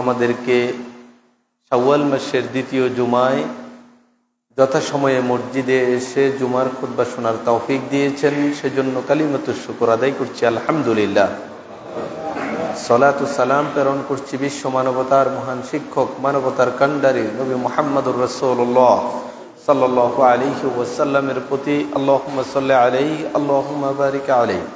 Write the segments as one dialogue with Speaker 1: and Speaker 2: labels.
Speaker 1: আমাদেরকে শাওয়াল মাসের দ্বিতীয় জুমায় যথাসময়ে মসজিদে এসে জুমার খুতবা শোনার তৌফিক দিয়েছেন, সেজন্য কালিমাতুশ শুকর আদায় করছি আলহামদুলিল্লাহ। সালাতু সালাম প্রেরণ করছি বিশ্ব মানবতার মহান শিক্ষক, মানবতার কান্ডারি নবী মুহাম্মদুর রাসূলুল্লাহ সাল্লাল্লাহু আলাইহি ওয়াসাল্লামের প্রতি। আল্লাহুম্মা সাল্লি আলাইহি আল্লাহুম্মা বারিক আলাইহি।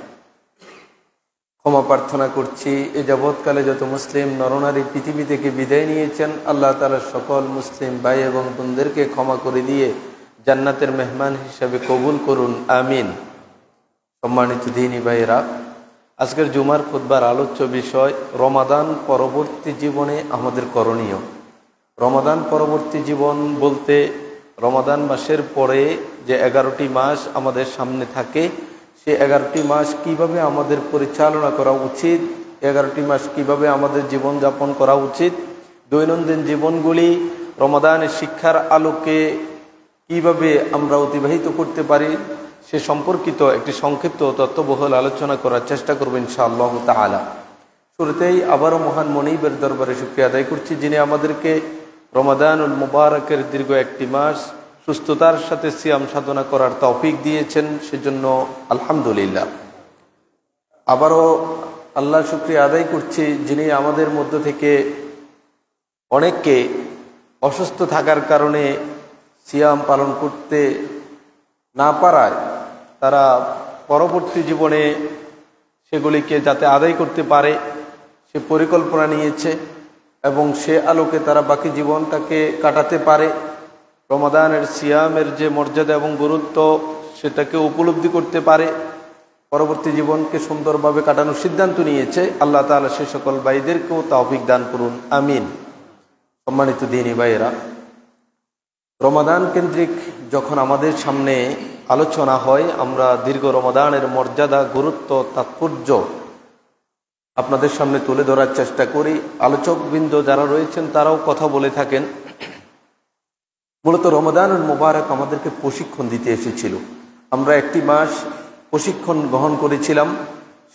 Speaker 1: ক্ষমা প্রার্থনা করছি এ যাবৎকালে যত মুসলিম নরনারী পৃথিবী থেকে বিদায় নিয়েছেন, আল্লাহ তাআলা সকল মুসলিম ভাই এবং বোনদেরকে ক্ষমা করে দিয়ে জান্নাতের মেহমান হিসেবে কবুল করুন, আমিন। সম্মানিত দ্বীনী ভাইয়েরা, আজকের জুমার খুতবার আলোচ্য বিষয় রমাদান পরবর্তী জীবনে আমাদের করণীয়। রমাদান পরবর্তী জীবন বলতে রমাদান মাসের পরে যে 11টি মাস আমাদের সামনে থাকে, সে 11টি মাস কিভাবে আমাদের পরিচালনা করা উচিত, 11টি মাস কিভাবে আমাদের জীবনযাপন করা উচিত, দৈনন্দিন জীবনগুলি রমাদানের শিক্ষার আলোকে কিভাবে আমরা অতিবাহিত করতে পারি, সে সম্পর্কিত একটি সংক্ষিপ্ত তত্ত্ববহুল আলোচনা করার চেষ্টা করব ইনশাআল্লাহ তাআলা। শুরুতেই আবারও মহান মনিবের দরবারে শুকরিয়া আদায় করছি, যিনি আমাদেরকে রমাদানুল মুবারকের দীর্ঘ একটি মাস সুস্থতার সাথে সিয়াম সাধনা করার তৌফিক দিয়েছেন, সেজন্য আলহামদুলিল্লাহ। আবারও আল্লাহ শুকরিয়া আদায় করছি, যিনি আমাদের মধ্য থেকে অনেককে অসুস্থ থাকার কারণে সিয়াম পালন করতে না পারায় তারা পরবর্তী জীবনে সেগুলিকে যাতে আদায় করতে পারে সে পরিকল্পনা নিয়েছে এবং সে আলোকে তারা বাকি জীবনটাকে কাটাতে পারে। রমাদানের সিয়ামের যে মর্যাদা এবং গুরুত্ব সেটাকে উপলব্ধি করতে পারে, পরবর্তী জীবনকে সুন্দরভাবে কাটানোর সিদ্ধান্ত নিয়েছে। আল্লাহ তাআলা সে সকল ভাইদেরকেও তৌফিক দান করুন, আমিন। সম্মানিত দ্বীনী ভাইয়েরা, রমাদান কেন্দ্রিক যখন আমাদের সামনে আলোচনা হয়, আমরা দীর্ঘ রমাদানের মর্যাদা, গুরুত্ব, তাৎপর্য আপনাদের সামনে তুলে ধরার চেষ্টা করি। আলোচকবৃন্দ যারা রয়েছেন তারাও কথা বলে থাকেন। মূলত রমাদানুল মুবারক আমাদেরকে প্রশিক্ষণ দিতে এসেছিল। আমরা একটি মাস প্রশিক্ষণ গ্রহণ করেছিলাম।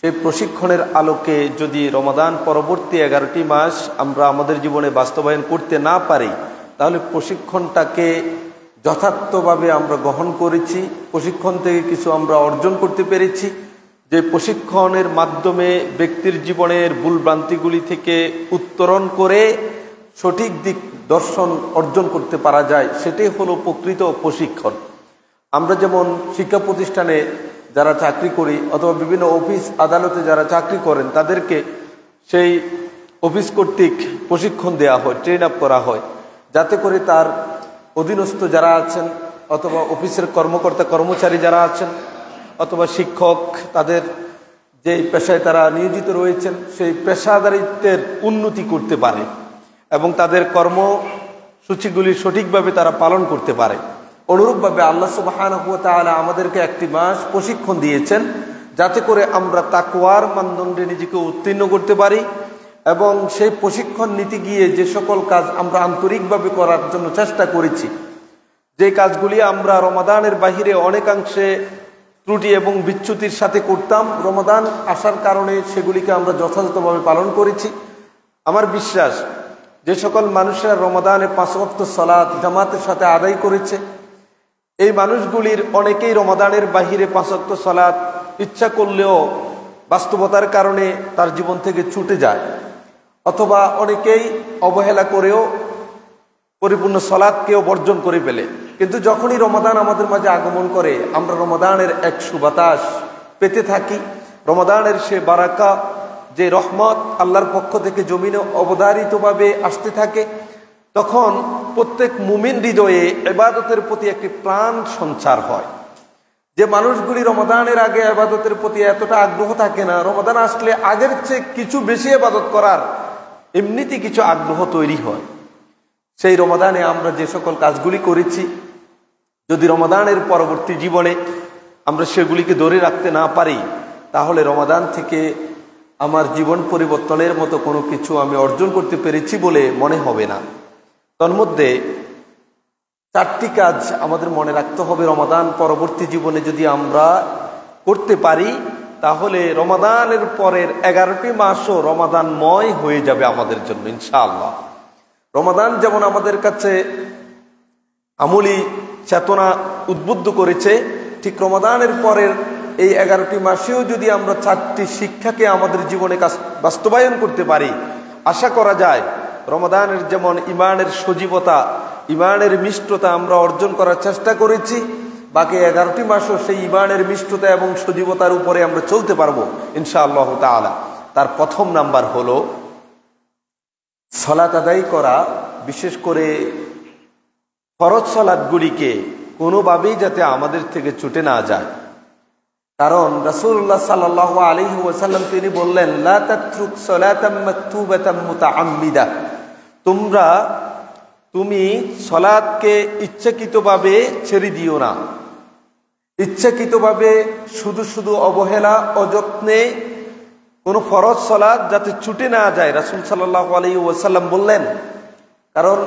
Speaker 1: সেই প্রশিক্ষণের আলোকে যদি রমাদান পরবর্তী 11টি মাস আমরা আমাদের জীবনে বাস্তবায়ন করতে না পারি, তাহলে প্রশিক্ষণটাকে যথার্থভাবে আমরা গ্রহণ করেছি, প্রশিক্ষণ থেকে কিছু আমরা অর্জন করতে পেরেছি। যে প্রশিক্ষণের মাধ্যমে ব্যক্তির জীবনের ভুলভ্রান্তিগুলি থেকে উত্তরণ করে সঠিক দিক দর্শন অর্জন করতে পারা যায়, সেটাই হলো প্রকৃত প্রশিক্ষণ। আমরা যেমন শিক্ষা প্রতিষ্ঠানে যারা চাকরি করি অথবা বিভিন্ন অফিস আদালতে যারা চাকরি করেন, তাদেরকে সেই অফিস কর্তৃক প্রশিক্ষণ দেওয়া হয়, ট্রেন আপ করা হয়, যাতে করে তার অধীনস্থ যারা আছেন অথবা অফিসের কর্মকর্তা কর্মচারী যারা আছেন অথবা শিক্ষক, তাদের যে পেশায় তারা নিয়োজিত রয়েছেন সেই পেশাদারিত্বের উন্নতি করতে পারে এবং তাদের কর্মসূচিগুলি সঠিকভাবে তারা পালন করতে পারে। অনুরূপভাবে আল্লাহ সুবহানাহু ওয়া তাআলা আমাদেরকে একটি মাস প্রশিক্ষণ দিয়েছেন, যাতে করে আমরা তাকওয়ার মানদণ্ডে নিজেকে উত্তীর্ণ করতে পারি এবং সেই প্রশিক্ষণ নিতে গিয়ে যে সকল কাজ আমরা আন্তরিকভাবে করার জন্য চেষ্টা করেছি, যে কাজগুলি আমরা রমাদানের বাহিরে অনেকাংশে ত্রুটি এবং বিচ্যুতির সাথে করতাম, রমাদান আসার কারণে সেগুলিকে আমরা যথাযথভাবে পালন করেছি। আমার বিশ্বাস, যে সকল মানুষেরা রমাদানে 5 ওয়াক্ত সালাত জামাতের সাথে আদায় করেছে, এই মানুষগুলির অনেকেই রমাদানের বাহিরে 5 ওয়াক্ত সালাত ইচ্ছা করলেও বাস্তবতার কারণে তার জীবন থেকে ছুটে যায়, অথবা অনেকেই অবহেলা করেও পরিপূর্ণ সালাতকেও বর্জন করে ফেলে। কিন্তু যখনই রমাদান আমাদের মাঝে আগমন করে, আমরা রমাদানের এক সুবাতাস পেতে থাকি, রমাদানের সে বারাকা, যে রহমত আল্লাহর পক্ষ থেকে জমিনে অবধারিতভাবে আসতে থাকে, তখন প্রত্যেক মুমিন হৃদয়ে ইবাদতের প্রতি একটি প্রাণ সঞ্চার হয়। যে মানুষগুলি রমাদানের আগে ইবাদতের প্রতি এতটা আগ্রহ থাকে না, রমাদান আসলে আগের চেয়ে কিছু বেশি ইবাদত করার এমনিতে কিছু আগ্রহ তৈরি হয়। সেই রমাদানে আমরা যে সকল কাজগুলি করেছি, যদি রমাদানের পরবর্তী জীবনে আমরা সেগুলিকে ধরে রাখতে না পারি, তাহলে রমাদান থেকে আমার জীবন পরিবর্তনের মতো কোনো কিছু আমি অর্জন করতে পেরেছি বলে মনে হবে না। তন্মধ্যে 4টি কাজ আমাদের মনে রাখতে হবে রমাদান পরবর্তী জীবনে যদি আমরা করতে পারি, তাহলে রমাদানের পরের 11টি মাসও রমাদানময় হয়ে যাবে আমাদের জন্য ইনশাআল্লাহ। রমাদান যেমন আমাদের কাছে আমলি চেতনা উদ্বুদ্ধ করেছে, ঠিক রমাদানের পরের এই 11টি মাসেও যদি আমরা 4টি শিক্ষাকে আমাদের জীবনে বাস্তবায়ন করতে পারি, আশা করা যায় রমাদানের যেমন ইমানের সজীবতা, ইমানের মিষ্টতা আমরা অর্জন করার চেষ্টা করেছি, বাকি 11টি মাসও সেই ইমানের মিষ্টতা এবং সজীবতার উপরে আমরা চলতে পারবো ইনশাআল্লাহ তাআলা। তার প্রথম নাম্বার হলো সালাত আদায় করা, বিশেষ করে ফরজ সালাতগুলিকে কোনোভাবেই যাতে আমাদের থেকে ছুটে না যায়। কারণ রাসূলুল্লাহ সাল্লাল্লাহু আলাইহি ওয়াসাল্লাম তিনি বললেন, লা তাতরুক সালাতাম মাকতুবাতাম মুতাআম্মিদা, তুমি সালাতকে ইচ্ছাকৃতভাবে ছেড়ে দিও না। ইচ্ছাকৃতভাবে শুধু শুধু অবহেলা অযত্নে কোনো ফরজ সালাত যাতে ছুটে না যায়, রাসূল সাল্লাল্লাহু আলাইহি ওয়াসাল্লাম বললেন। কারণ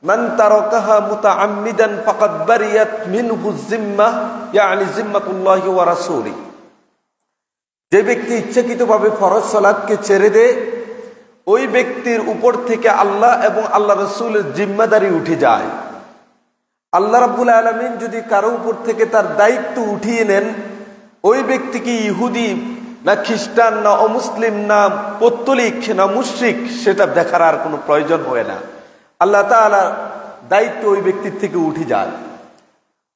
Speaker 1: মান তারাকাহা মুতাআম্মিদান ফাকাদ বারিয়াত মিনহু যিম্মাহ, ইয়ানি যিম্মাতুল্লাহি ওয়া রাসূলি, যে ব্যক্তি ইচ্ছাকৃতভাবে ফরজ সালাতকে ছেড়ে দেয় ওই ব্যক্তির উপর থেকে আল্লাহ এবং আল্লাহ রাসূলের জিম্মাদারি উঠে যায়। আল্লাহ রাব্বুল আলামিন যদি কারো উপর থেকে তার দায়িত্ব উঠিয়ে নেন, ওই ব্যক্তি কি ইহুদি না খ্রিস্টান না অমুসলিম না পৌত্তলিক না মুশরিক, সেটা দেখার আর কোনো প্রয়োজন হয় না। আল্লাহ তাআলা দায়িত্ব ওই ব্যক্তির থেকে উঠে যায়।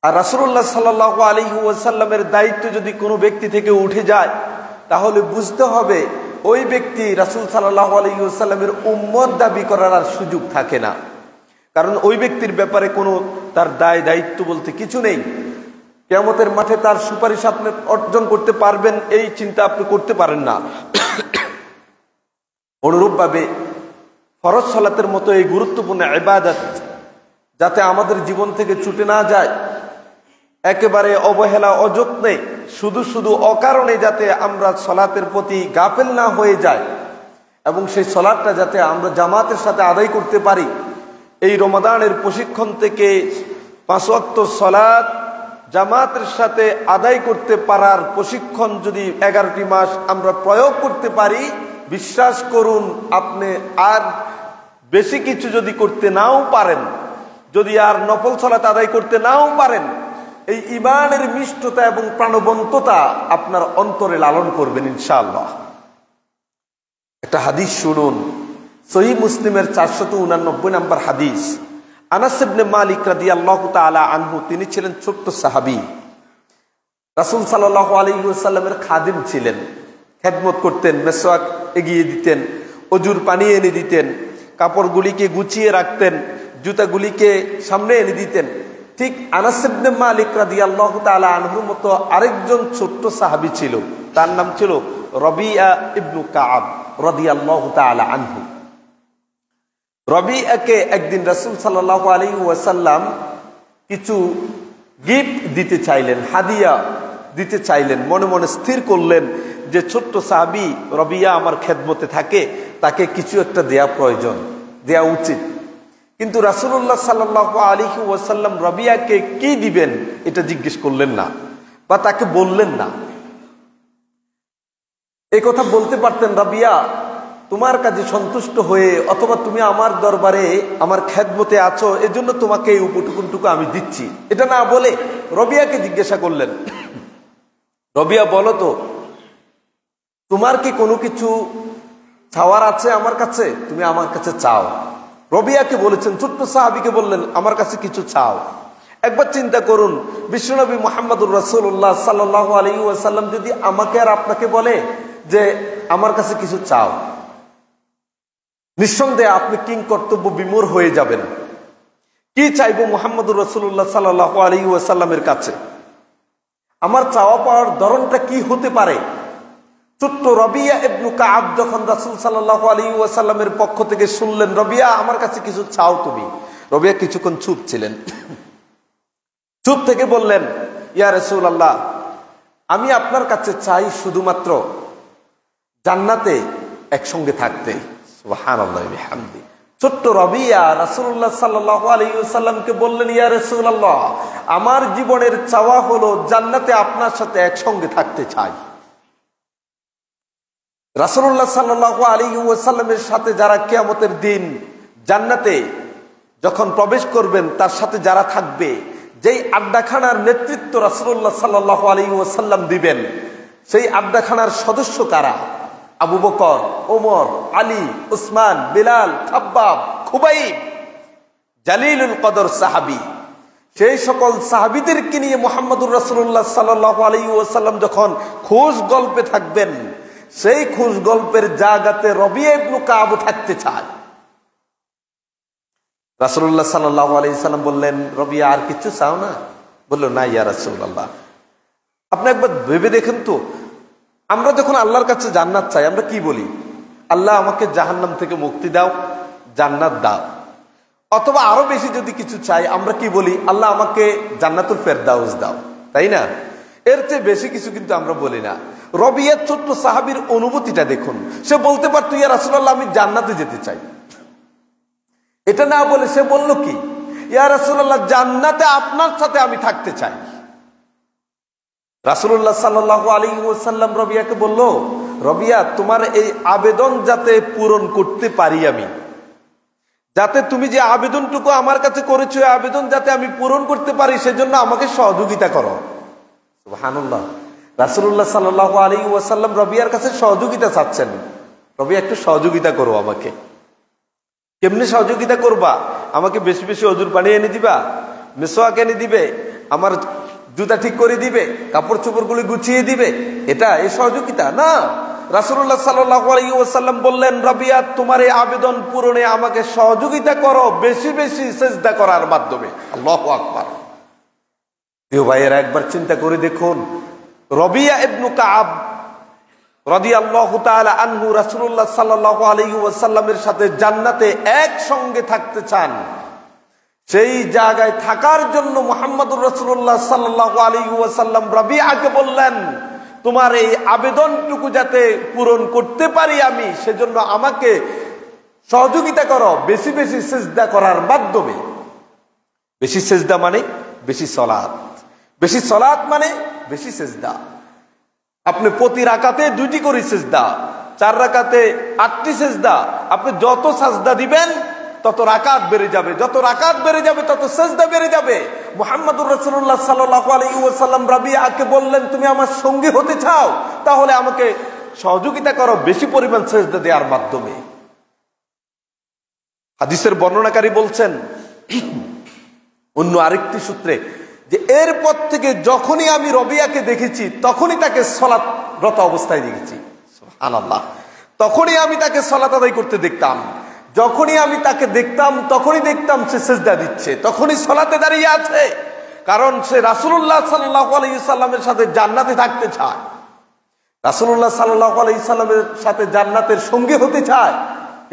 Speaker 1: আর রাসূলুল্লাহ সাল্লাল্লাহু আলাইহি ওয়াসাল্লামের দায়িত্ব যদি কোনো ব্যক্তি থেকে উঠে যায়, তাহলে বুঝতে হবে ওই ব্যক্তি রাসূল সাল্লাল্লাহু আলাইহি ওয়াসাল্লামের উম্মত দাবি করার আর সুযোগ থাকে না। কারণ ওই ব্যক্তির ব্যাপারে কোনো তার দায়িত্ব বলতে কিছু নেই। কিয়ামতের মাঠে তার সুপারিশ আপনি অর্জন করতে পারবেন এই চিন্তা আপনি করতে পারেন না। অনুরূপভাবে ফরজ সালাতের মতো এই গুরুত্বপূর্ণ ইবাদত যাতে আমাদের জীবন থেকে ছুটে না যায়, একেবারে অবহেলা অযত্নে শুধু শুধু অকারণে যাতে আমরা সালাতের প্রতি গাফেল না হয়ে যায় এবং সেই সালাতটা যাতে আমরা জামাতের সাথে আদায় করতে পারি, এই রমাদানের প্রশিক্ষণ থেকে 5 ওয়াক্ত সালাত জামাতের সাথে আদায় করতে পারার প্রশিক্ষণ যদি 11টি মাস আমরা প্রয়োগ করতে পারি, বিশ্বাস করুন আপনি আর বেশি কিছু যদি করতে নাও পারেন, যদি আর নফল সালাত আদায় করতে নাও পারেন, এই ঈমানের মিষ্টতা এবং প্রাণবন্ততা আপনার অন্তরে লালন করবেন ইনশাআল্লাহ। একটা হাদিস শুনুন, সহিহ মুসলিমের 489 নম্বর হাদিস। আনাস ইবনে মালিক রাদিয়াল্লাহু তাআলা আনহু, তিনি ছিলেন ছোট্ট সাহাবী, রাসূল সাল্লাল্লাহু আলাইহি ওয়াসাল্লামের খাদিম ছিলেন, খেদমত করতেন, মেসওয়াক এগিয়ে দিতেন, অজুর পানি এনে দিতেন, কাপড়গুলিকে গুছিয়ে রাখতেন, জুতাগুলিকে সামনে এনে দিতেন। ঠিক আনাস ইবনে মালিক রাদিয়াল্লাহু তাআলা আনহুর মতো আরেকজন ছোট্ট সাহাবী ছিল, তার নাম ছিল রবিয়া ইবনু কাআব রাদিয়াল্লাহু তাআলা আনহু। রবিয়াকে একদিন রাসূল সাল্লাল্লাহু আলাইহি ওয়াসাল্লাম কিছু গিফট দিতে চাইলেন, হাদিয়া দিতে চাইলেন। মনে মনে স্থির করলেন যে ছোট্ট সাহাবী রবিয়া আমার খেদমতে থাকে, তাকে কিছু একটা দেয়া প্রয়োজন, দেয়া উচিত। কিন্তু রাসূলুল্লাহ সাল্লাল্লাহু আলাইহি ওয়াসাল্লাম রবিয়াকে কি দিবেন এটা জিজ্ঞেস করলেন না বা তাকে বললেন না। এই কথা বলতে পারতেন, রবিয়া তোমার কাজে সন্তুষ্ট হয়ে, অথবা তুমি আমার দরবারে আমার খেদমতে আছো এজন্য তোমাকে এই উপটুকুনটুকু আমি দিচ্ছি, এটা না বলে রবিয়াকে জিজ্ঞাসা করলেন, রবিয়া বলো তো তোমার কি কোনো কিছু চাওয়ার আছে আমার কাছে, তুমি আমার কাছে চাও। রবিয়াকে বলেছেন, ছোট্ট সাহাবীকে বললেন আমার কাছে কিছু চাও। একবার চিন্তা করুন, বিশ্বনবী মুহাম্মদুর রাসূলুল্লাহ সাল্লাল্লাহু আলাইহি ওয়াসাল্লাম যদি আমাকে আর আপনাকে বলে যে আমার কাছে কিছু চাও, নিঃসন্দেহে আপনি কিং কর্তব্য বিমূঢ় হয়ে যাবেন। কি চাইবো মুহাম্মদুর রাসূলুল্লাহ সাল্লাল্লাহু আলাইহি ওয়াসাল্লামের কাছে, আমার চাওয়া পাওয়ার ধরনটা কি হতে পারে? ছোট্ট রবিয়া ইবনু কাআব যখন রাসূল সাল্লাল্লাহু আলাইহি ওয়াসাল্লামের পক্ষ থেকে শুনলেন রবিয়া আমার কাছে কিছু চাও তুমি, রবিয়া কিছুক্ষণ চুপ ছিলেন। চুপ থেকে বললেন, ইয়া রাসূলুল্লাহ আমি আপনার কাছে চাই শুধুমাত্র জান্নাতে একসঙ্গে থাকতে। সুবহানাল্লাহি ওয়া বিহামদি। ছোট্ট রবিয়া রাসূলুল্লাহ সাল্লাল্লাহু আলাইহি ওয়াসাল্লামকে বললেন, ইয়া রাসূলুল্লাহ আমার জীবনের চাওয়া হলো জান্নাতে আপনার সাথে একসঙ্গে থাকতে চাই। রাসূলুল্লাহ সাল্লাল্লাহু আলাইহি ওয়াসাল্লামের সাথে যারা কিয়ামতের দিন জান্নাতে যখন প্রবেশ করবেন, তার সাথে যারা থাকবে, যেই আড্ডাখানার নেতৃত্ব রাসূলুল্লাহ সাল্লাল্লাহু আলাইহি ওয়াসাল্লাম দিবেন, সেই আড্ডাখানার সদস্য কারা? আবু বকর, ওমর, আলী, উসমান, বিলাল, খাব্বাব, খুবাইব, জালিলুল কদর সাহাবী। সেই সকল সাহাবীদেরকে নিয়ে মুহাম্মদুর রাসূলুল্লাহ সাল্লাল্লাহু আলাইহি ওয়াসাল্লাম যখন খোঁজ গল্পে থাকবেন, সেই খোঁজ গল্পের জায়গাতে রবিয়া ইবনে কাব থাকতে চায়। রাসূলুল্লাহ সাল্লাল্লাহু আলাইহি ওয়াসাল্লাম বললেন, রবিয়া আর কিছু চাও না? বলল, না ইয়া রাসূলুল্লাহ। আপনি একবার ভেবে দেখেন তো, আমরা যখন আল্লাহর কাছে জান্নাত চাই, আমরা কি বলি? আল্লাহ আমাকে জাহান্নাম থেকে মুক্তি দাও, জান্নাত দাও। অথবা আরো বেশি যদি কিছু চাই, আমরা কি বলি? আল্লাহ আমাকে জান্নাতুল ফেরদাউস দাও, তাই না? এর চেয়ে বেশি কিছু কিন্তু আমরা বলি না। রবিয়া ছোট্ট সাহাবীর অনুভূতিটা দেখুন। সে বলতে পারতো, ইয়া রাসূলুল্লাহ আমি জান্নাতে যেতে চাই। এটা না বলে সে বলল কি? ইয়া রাসূলুল্লাহ জান্নাতে আপনার সাথে আমি থাকতে চাই। রাসূলুল্লাহ সাল্লাল্লাহু আলাইহি ওয়াসাল্লাম রবিয়াকে বলল, রবিয়া তোমার এই আবেদন যাতে পূরণ করতে পারি আমি, যাতে তুমি যে আবেদনটুকু আমার কাছে করেছো, আবেদন যাতে আমি পূরণ করতে পারি, সেজন্য আমাকে সহযোগিতা করো। সুবহানাল্লাহ। রাসূলুল্লাহ সাল্লাল্লাহু আলাইহি ওয়াসাল্লাম রবিয়ার কাছে সহযোগিতা চাচ্ছেন। রবিয়া একটু সহযোগিতা করো আমাকে। কেমনে সহযোগিতা করবা? আমাকে বেশি বেশি অজুর পানি এনে দিবা, মিসওয়াক এনে দিবে, আমার জুতা ঠিক করে দিবে, কাপড় চোপড়গুলি গুছিয়ে দিবে, এটা এই সহযোগিতা না। রাসূলুল্লাহ সাল্লাল্লাহু আলাইহি ওয়াসাল্লাম বললেন, রবিয়া তোমার এই আবেদন পূরণে আমাকে সহযোগিতা করো বেশি বেশি সিজদা করার মাধ্যমে। আল্লাহু আকবার। প্রিয় ভাইয়েরা, একবার চিন্তা করে দেখুন, রবিয়া ইবনে কাব রাদিয়াল্লাহু তাআলা আনহু রাসূলুল্লাহ সাল্লাল্লাহু আলাইহি ওয়াসাল্লামের সাথে জান্নাতে একসঙ্গে থাকতে চান। সেই জায়গায় থাকার জন্য মুহাম্মদুর রাসূলুল্লাহ সাল্লাল্লাহু আলাইহি ওয়াসাল্লাম রবিয়াকে বললেন, তোমার এই আবেদনটুকু যাতে পূরণ করতে পারি আমি, সেজন্য আমাকে সহযোগিতা করো বেশি বেশি সিজদা করার মাধ্যমে। বেশি সিজদা মানে বেশি সালাত, বেশি সালাত মানে বেশি সিজদা। আপনি প্রতি রাকাতে 2টি করে সিজদা, 4 রাকাতে 8টি সিজদা। আপনি যত সাজদা দিবেন তত রাকাত বেড়ে যাবে, যত রাকাত বেড়ে যাবে তত সিজদা বেড়ে যাবে। মুহাম্মদুর রাসূলুল্লাহ সাল্লাল্লাহু আলাইহি ওয়াসাল্লাম রাবিয়াকে বললেন, তুমি আমার সঙ্গী হতে চাও, তাহলে আমাকে সহযোগিতা করো বেশি পরিমাণ সিজদা দেওয়ার মাধ্যমে। হাদিসের বর্ণনাকারী বলছেন অন্য আরেকটি সূত্রে যে এরপর থেকে যখনই আমি রবিয়াকে দেখেছি, তখনই তাকে সালাতরত অবস্থায় দেখেছি। সুবহানাল্লাহ। তখনই আমি তাকে সালাত আদায় করতে দেখতাম। যখনই আমি তাকে দেখতাম, তখনই দেখতাম সে সিজদা দিচ্ছে, তখনই সালাতে দাঁড়িয়ে আছে। কারণ সে রাসূলুল্লাহ সাল্লাল্লাহু আলাইহি সাল্লামের সাথে জান্নাতে থাকতে চায়, রাসূলুল্লাহ সাল্লাল্লাহু আলাইহি সাল্লামের সাথে জান্নাতের সঙ্গী হতে চায়।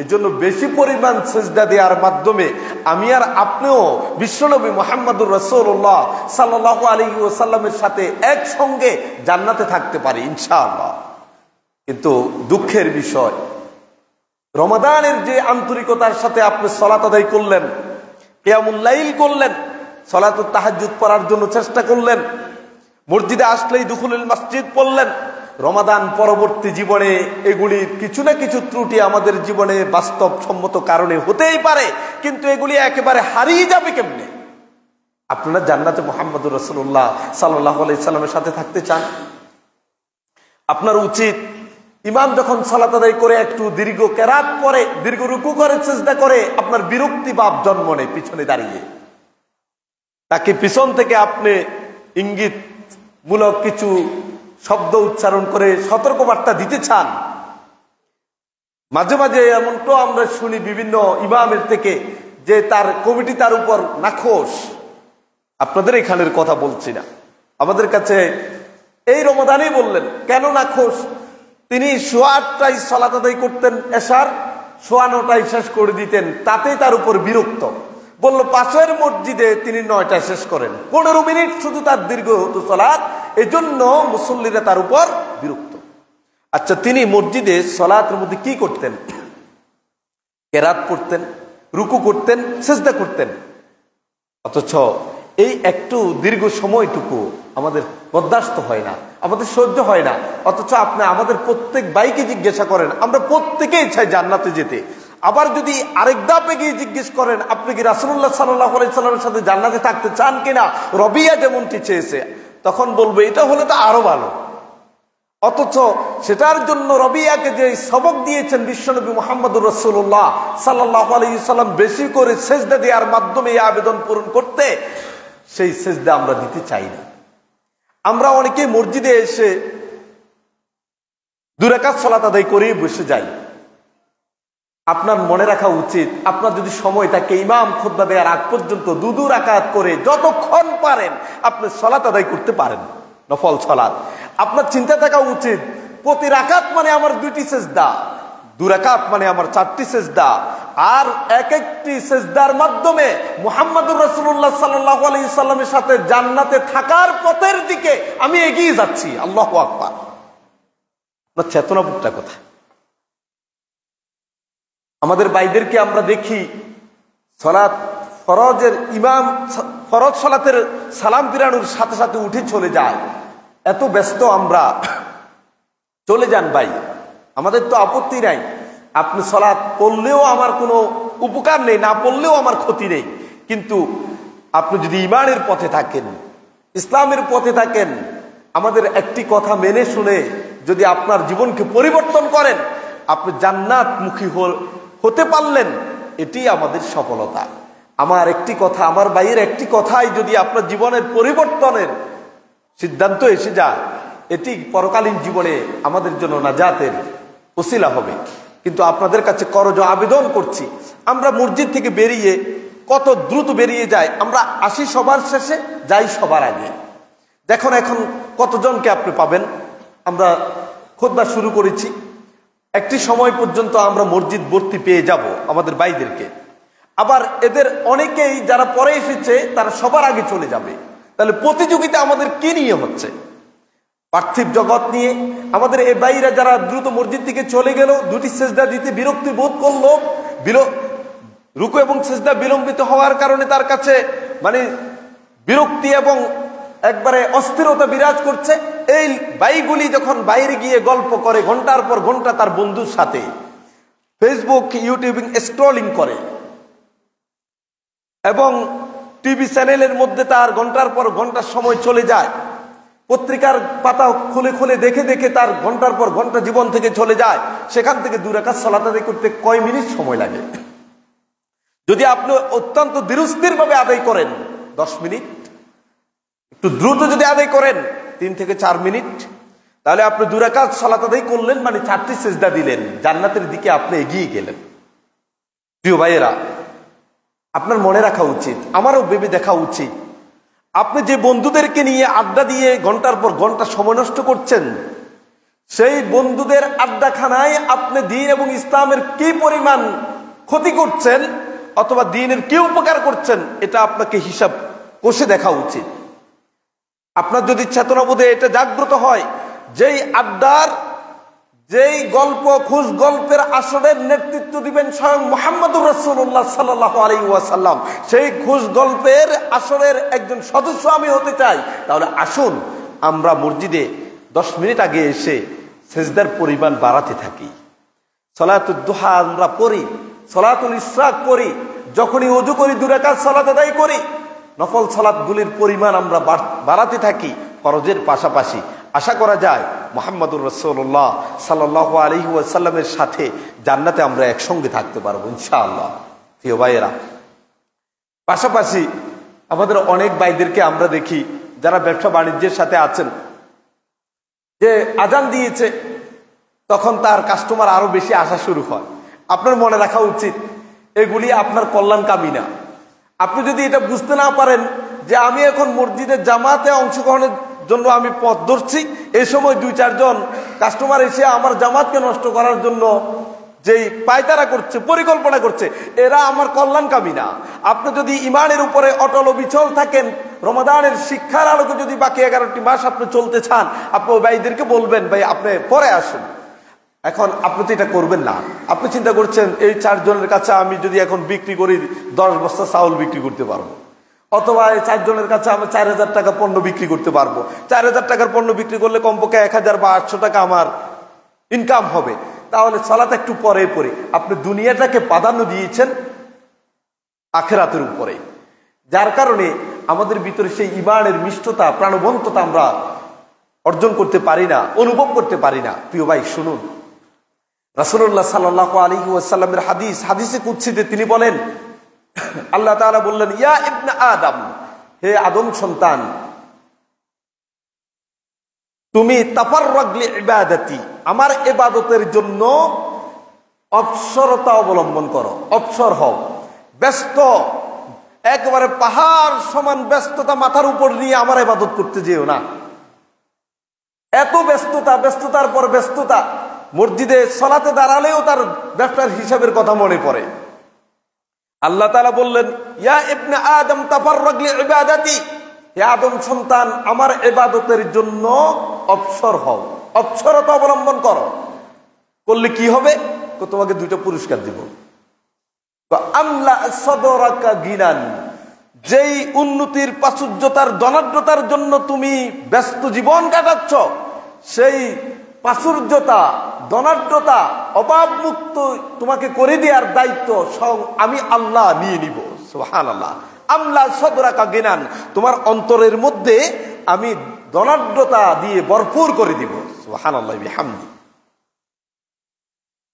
Speaker 1: এজন্য বেশি পরিমাণ সিজদা দেওয়ার মাধ্যমে আমি আর আপনিও বিশ্বনবী মুহাম্মদুর রাসূলুল্লাহ সাল্লাল্লাহু আলাইহি ওয়াসাল্লামের সাথে একসঙ্গে জান্নাতে থাকতে পারি ইনশাআল্লাহ। কিন্তু দুঃখের বিষয়, রমাদানের যে আন্তরিকতার সাথে আপনি সালাত আদায় করলেন, কিয়ামুল লাইল করলেন, সালাতুত তাহাজ্জুদ পড়ার জন্য চেষ্টা করলেন, মসজিদে আসলেই দুখুলুল মসজিদ পড়লেন, রমাদান পরবর্তী জীবনে এগুলি কিছু না কিছু ত্রুটি আমাদের জীবনে বাস্তবসম্মত কারণে হতেই পারে, কিন্তু এগুলি একেবারে হারিয়ে যাবে কেমনে? আপনারা জান্নাতে মুহাম্মদুর রাসূলুল্লাহ সাল্লাল্লাহু আলাইহি সাল্লামের সাথে থাকতে চান, আপনার উচিত ইমাম যখন সালাত আদায় করে একটু দীর্ঘ কেরাত পরে, দীর্ঘ রুকু করে, সিজদা করে, আপনার বিরক্তি ভাব জন্ম নেয় পিছনে দাঁড়িয়ে। তাকে পিছন থেকে আপনি ইঙ্গিত মূলক কিছু শব্দ উচ্চারণ করে সতর্কবার্তা দিতে চান। মাঝে মাঝে এমনটাও আমরা শুনি বিভিন্ন ইমামের থেকে যে তার কমিটি তার উপর নাখোশ। আপনাদের এখানের কথা বলছি না, আমাদের কাছে এই রমাদানেই বললেন কেন নাখোশ। তিনি 8:15টায় সালাত আদায় করতেন, এশার 9:15টায় শেষ করে দিতেন, তাতেই তার উপর বিরক্ত। বলল পাশের মসজিদে তিনি 9টায় শেষ করেন, 15 মিনিট শুধু তার দীর্ঘ হতো সালাত, এজন্য মুসল্লিরা তার উপর বিরক্ত। আচ্ছা, তিনি মসজিদে সালাতের মধ্যে কি করতেন? কেরাত পড়তেন, রুকু করতেন, সিজদা করতেন। অথচ এই একটু দীর্ঘ সময়টুকু আমাদের বরদাস্ত হয় না। আমাদের সহ্য হয় না। অথচ আপনি আমাদের প্রত্যেক ভাইকে জিজ্ঞাসা করেন, আমরা প্রত্যেকেই চাই জান্নাতে যেতে। আবার যদি আরেক ধাপে গিয়ে জিজ্ঞেস করেন, আপনি কি রাসূলুল্লাহ সাল্লাল্লাহু আলাইহি সাল্লামের সাথে জান্নাতে থাকতে চান কিনা, রবিয়া যেমনটি চেয়েছে, তখন বলবে এটা হলে তো আরো ভালো। অথচ সেটার জন্য রবিয়াকে যে সবক দিয়েছেন বিশ্বনবী মুহাম্মদুর রাসূলুল্লাহ সাল্লাল্লাহু আলাইহি সাল্লাম, বেশি করে সেজদা দেওয়ার মাধ্যমে এই আবেদন পূরণ করতে, সেই সেজদা আমরা দিতে চাই না। আমরা অনেকে মসজিদে এসে 2 রাকাত সালাত আদায় করে বসে যাই। আপনার মনে রাখা উচিত, আপনার যদি সময় থাকে ইমাম খুতবা দেওয়ার আগ পর্যন্ত 2 রাকাত করে যতক্ষণ পারেন আপনি সালাত আদায় করতে পারেন, নফল সালাত। আপনার চিন্তা থাকা উচিত প্রতি রাকাত মানে আমার 2টি সেজদা, 2 রাকাত মানে আমার 4টি সেজদা, আর এক একটি সেজদার মাধ্যমে মুহাম্মদুর রাসূলুল্লাহ সাল্লাল্লাহু আলাইহি সাল্লামের সাথে জান্নাতে থাকার পথের দিকে আমি এগিয়ে যাচ্ছি। আল্লাহু আকবার। আপনার চেতনাবোধটা কোথায়? আমাদের ভাইদেরকে আমরা দেখি সালাত ফরজের ইমাম ফরজ সালাতের সালাম ফিরানোর সাথে সাথে উঠে চলে যায়। এত ব্যস্ত আমরা, চলে যান ভাই, আমাদের তো আপত্তি নাই। আপনি সালাত পড়লেও আমার কোনো উপকার নেই, না পড়লেও আমার ক্ষতি নেই। কিন্তু আপনি যদি ঈমানের পথে থাকেন, ইসলামের পথে থাকেন, আমাদের একটি কথা মেনে শুনে যদি আপনার জীবনকে পরিবর্তন করেন, আপনি জান্নাতমুখী হতে পারলেন, এটি আমাদের সফলতা। আমার একটি কথা, আমার ভাইয়ের একটি কথাই যদি আপনার জীবনের পরিবর্তনের সিদ্ধান্ত এসে যায়, এটি পরকালীন জীবনে আমাদের জন্য নাজাতের ওসিলা হবে। কিন্তু আপনাদের কাছে করজ আবেদন করছি, আমরা মসজিদ থেকে বেরিয়ে কত দ্রুত বেরিয়ে যাই, আমরা আসি সবার শেষে, যাই সবার আগে। দেখুন এখন কতজনকে আপনি পাবেন। আমরা খুতবা শুরু করেছি, একটি সময় পর্যন্ত আমরা মসজিদ ভর্তি পেয়ে যাব আমাদের ভাইদেরকে। আবার এদের অনেকেই যারা পরে এসেছে তারা সবার আগে চলে যাবে। তাহলে প্রতিযোগিতা আমাদের কি নিয়ে হচ্ছে? পার্থিব জগৎ নিয়ে। আমাদের এই ভাইরা যারা দ্রুত মসজিদ থেকে চলে গেল, 2টি সেজদা দিতে বিরক্তি বোধ করলো, রুকু এবং সেজদা বিলম্বিত হওয়ার কারণে তার কাছে মানে বিরক্তি এবং একবারে অস্থিরতা বিরাজ করছে। এই ভাইগুলি যখন বাইরে গিয়ে গল্প করে ঘন্টার পর ঘন্টা তার বন্ধুর সাথে, ফেসবুক ইউটিউবিং স্ক্রলিং করে এবং টিভি চ্যানেলের মধ্যে তার ঘন্টার পর ঘন্টার সময় চলে যায়, পত্রিকার পাতা খুলে খুলে দেখে দেখে তার ঘন্টার পর ঘন্টা জীবন থেকে চলে যায়, সেখান থেকে 2 রাকাত সালাত আদায় করতে কয় মিনিট সময় লাগে? যদি আপনি অত্যন্ত ধীরস্থির ভাবে আদায় করেন 10 মিনিট, একটু দ্রুত যদি আদায় করেন 3 থেকে 4 মিনিট, তাহলে আপনি 2 রাকাত সালাত আদায় করলেন, মানে 4টি সিজদা দিলেন, জান্নাতের দিকে আপনি এগিয়ে গেলেন। প্রিয় ভাইয়েরা, আপনার মনে রাখা উচিত, আমারও ভেবে দেখা উচিত, আপনি যে বন্ধুদেরকে নিয়ে আড্ডা দিয়ে ঘন্টার পর ঘন্টা সময় নষ্ট করছেন, সেই বন্ধুদের আড্ডাখানায় আপনি দ্বীন এবং ইসলামের কি পরিমাণ ক্ষতি করছেন অথবা দ্বীনের কি উপকার করছেন, এটা আপনাকে হিসাব কষে দেখা উচিত। আপনার যদি চেতনাবোধে এটা জাগ্রত হয়, যেই আড্ডার যেই গল্প খুশ গল্পের আসরের নেতৃত্ব দিবেন স্বয়ং মুহাম্মদুর রাসূলুল্লাহ সাল্লাল্লাহু আলাইহি ওয়াসাল্লাম, সেই খুশ গল্পের আসরের একজন সদস্য আমি হতে চাই, তাহলে আসুন আমরা মসজিদে 10 মিনিট আগে এসে সেজদার পরিমাণ বাড়াতে থাকি। সালাতুদ দুহা আমরা পড়ি, সালাতুল ইসরাক পড়ি, যখনই ওযু করি 2 রাকাত সালাত আদায় করি, নফল সালাতগুলির পরিমাণ আমরা বাড়াতে থাকি ফরজের পাশাপাশি। আশা করা যায় মুহাম্মদুর রাসূলুল্লাহ সাল্লাল্লাহু আলাইহি ওয়াসাল্লামের সাথে জান্নাতে আমরা একসঙ্গে থাকতে পারবো ইনশাআল্লাহ। প্রিয় ভাইয়েরা, পাশাপাশি আমাদের অনেক ভাইদেরকে আমরা দেখি যারা ব্যবসা বাণিজ্যের সাথে আছেন, যে আজান দিয়েছে তখন তার কাস্টমার আরো বেশি আসা শুরু হয়। আপনার মনে রাখা উচিত এগুলি আপনার কল্যাণকামী না। আপনি যদি এটা বুঝতে না পারেন যে আমি এখন মসজিদের জামাতে অংশগ্রহণের জন্য আমি পথ ধরছি, এই সময় 2-4 জন কাস্টমার এসে আমার জামাতকে নষ্ট করার জন্য যেই পায়তারা করছে, পরিকল্পনা করছে, এরা আমার কল্যাণকামী না। আপনি যদি ইমানের উপরে অটল অবিচল থাকেন, রমাদানের শিক্ষার আলোকে যদি বাকি 11টি মাস আপনি চলতে চান, আপনি ওই ভাইদেরকে বলবেন ভাই আপনি পরে আসুন। এখন আপনি তো এটা করবেন না। আপনি চিন্তা করছেন এই 4 জনের কাছে আমি যদি এখন বিক্রি করি 10 বস্তা চাউল বিক্রি করতে পারবো। অথবা এই 4 জনের কাছে আমি 4000 টাকা পণ্য বিক্রি করতে পারবো। 4000 টাকার পণ্য বিক্রি করলে কমপক্ষে 1000 বা 800 টাকা আমার ইনকাম হবে। তাহলে সালাত একটু পরে পড়ি। আপনি দুনিয়াটাকে প্রাধান্য দিয়েছেন আখিরাতের উপরে, যার কারণে আমাদের ভিতরে সেই ঈমানের মিষ্টতা, প্রাণবন্ততা আমরা অর্জন করতে পারি না, অনুভব করতে পারি না। প্রিয় ভাই শুনুন, রাসূলুল্লাহ সাল্লাল্লাহু আলাইহি ওয়াসাল্লামের হাদিসে কুদসিতে তিনি বলেন, আল্লাহ তাআলা বললেন, ইয়া ইবনে আদম, হে আদম সন্তান, তুমি তাফাররাগ লিইবাদাতি, আমার ইবাদতের জন্য অবসরতা অবলম্বন করো, অবসর হও, ব্যস্ত, একেবারে পাহাড় সমান ব্যস্ততা মাথার উপর নিয়ে আমার ইবাদত করতে যেও না। এত ব্যস্ততা, ব্যস্ততার পর ব্যস্ততা, মসজিদে সালাতে দাঁড়ালেও তার ব্যবসার হিসাবের কথা মনে পড়ে। আল্লাহ তাআলা বললেন, ইয়া ইবনে আদম তাফাররাগ লিইবাদাতি, হে আদম সন্তান, আমার ইবাদতের জন্য অবসর হও, অবসরতা অবলম্বন করো। করলে কি হবে? তোমাকে 2টা পুরস্কার দিব। আমলা সদরাকা গিনান, যেই উন্নতির, প্রাচুর্যতার, ধনাঢ্যতার জন্য তুমি ব্যস্ত জীবন কাটাচ্ছ, সেই প্রাচুর্যতা, ধনাঢ্যতা, অভাব মুক্ত তোমাকে করে দেওয়ার দায়িত্ব স্বয়ং আমি আল্লাহ নিয়ে নিব। সুবহানাল্লাহ। আমলা সদরাকা গিনান, তোমার অন্তরের মধ্যে আমি ধনাঢ্যতা দিয়ে ভরপুর করে দিব। সুবহানাল্লাহ বিহামদি।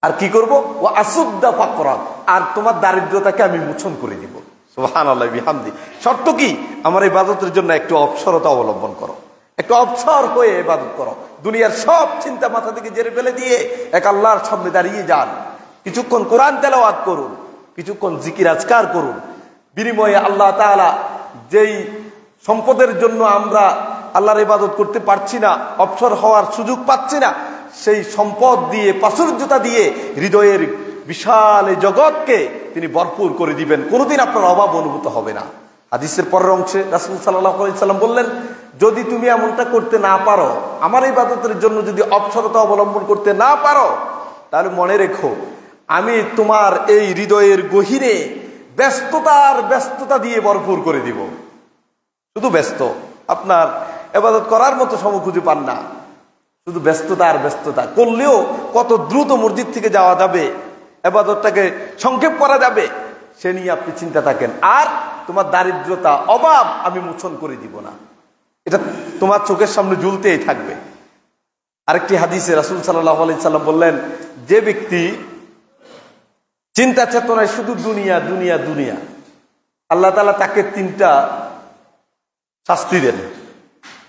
Speaker 1: আর কি করব? ও আসুদ্দা ফাকরাক, আর তোমার দারিদ্রতাকে আমি মোচন করে দিব। সুবহানাল্লাহ বিহামদি। শর্ত কি? আমার ইবাদতের জন্য একটু অবসরতা অবলম্বন করো, একটু অবসর হয়ে ইবাদত করো। দুনিয়ার সব চিন্তা মাথা থেকে জেরে ফেলে দিয়ে এক আল্লাহর সামনে দাঁড়িয়ে যান, কিছুক্ষণ কোরআন তেলাওয়াত করুন, কিছুক্ষণ জিকির আজকার করুন। বিনিময়ে আল্লাহ তাআলা যেই সম্পদের জন্য আমরা আল্লাহর ইবাদত করতে পারছি না, অবসর হওয়ার সুযোগ পাচ্ছি না, সেই সম্পদ দিয়ে, প্রাচুর্যতা দিয়ে হৃদয়ের বিশাল এই জগৎকে তিনি ভরপুর করে দিবেন। কোনোদিন আপনার অভাব অনুভূত হবে না। হাদিসের পরের অংশে রাসূল সাল্লাল্লাহু আলাইহি সাল্লাম বললেন, যদি তুমি এমনটা করতে না পারো, আমার ইবাদতের জন্য যদি অবসরতা অবলম্বন করতে না পারো, তাহলে মনে রেখো, আমি তোমার এই হৃদয়ের গহীরে ব্যস্ততা দিয়ে ভরপুর করে দিব। শুধু ব্যস্ত, আপনার ইবাদত করার মতো সময় খুঁজে পান না, শুধু ব্যস্ততা আর ব্যস্ততা। করলেও কত দ্রুত মসজিদ থেকে যাওয়া যাবে, ইবাদতটাকে সংক্ষেপ করা যাবে, সে নিয়ে আপনি চিন্তা থাকেন। আর তোমার দারিদ্রতা, অভাব আমি মোচন করে দিব না, এটা তোমার চোখের সামনে ঝুলতেই থাকবে। আরেকটি হাদিসে রাসূল সাল্লাল্লাহু আলাইহি সাল্লাম বললেন, যে ব্যক্তি চিন্তা চেতনায় শুধু দুনিয়া দুনিয়া দুনিয়া, আল্লাহ তাআলা তাকে 3টা শাস্তি দেন।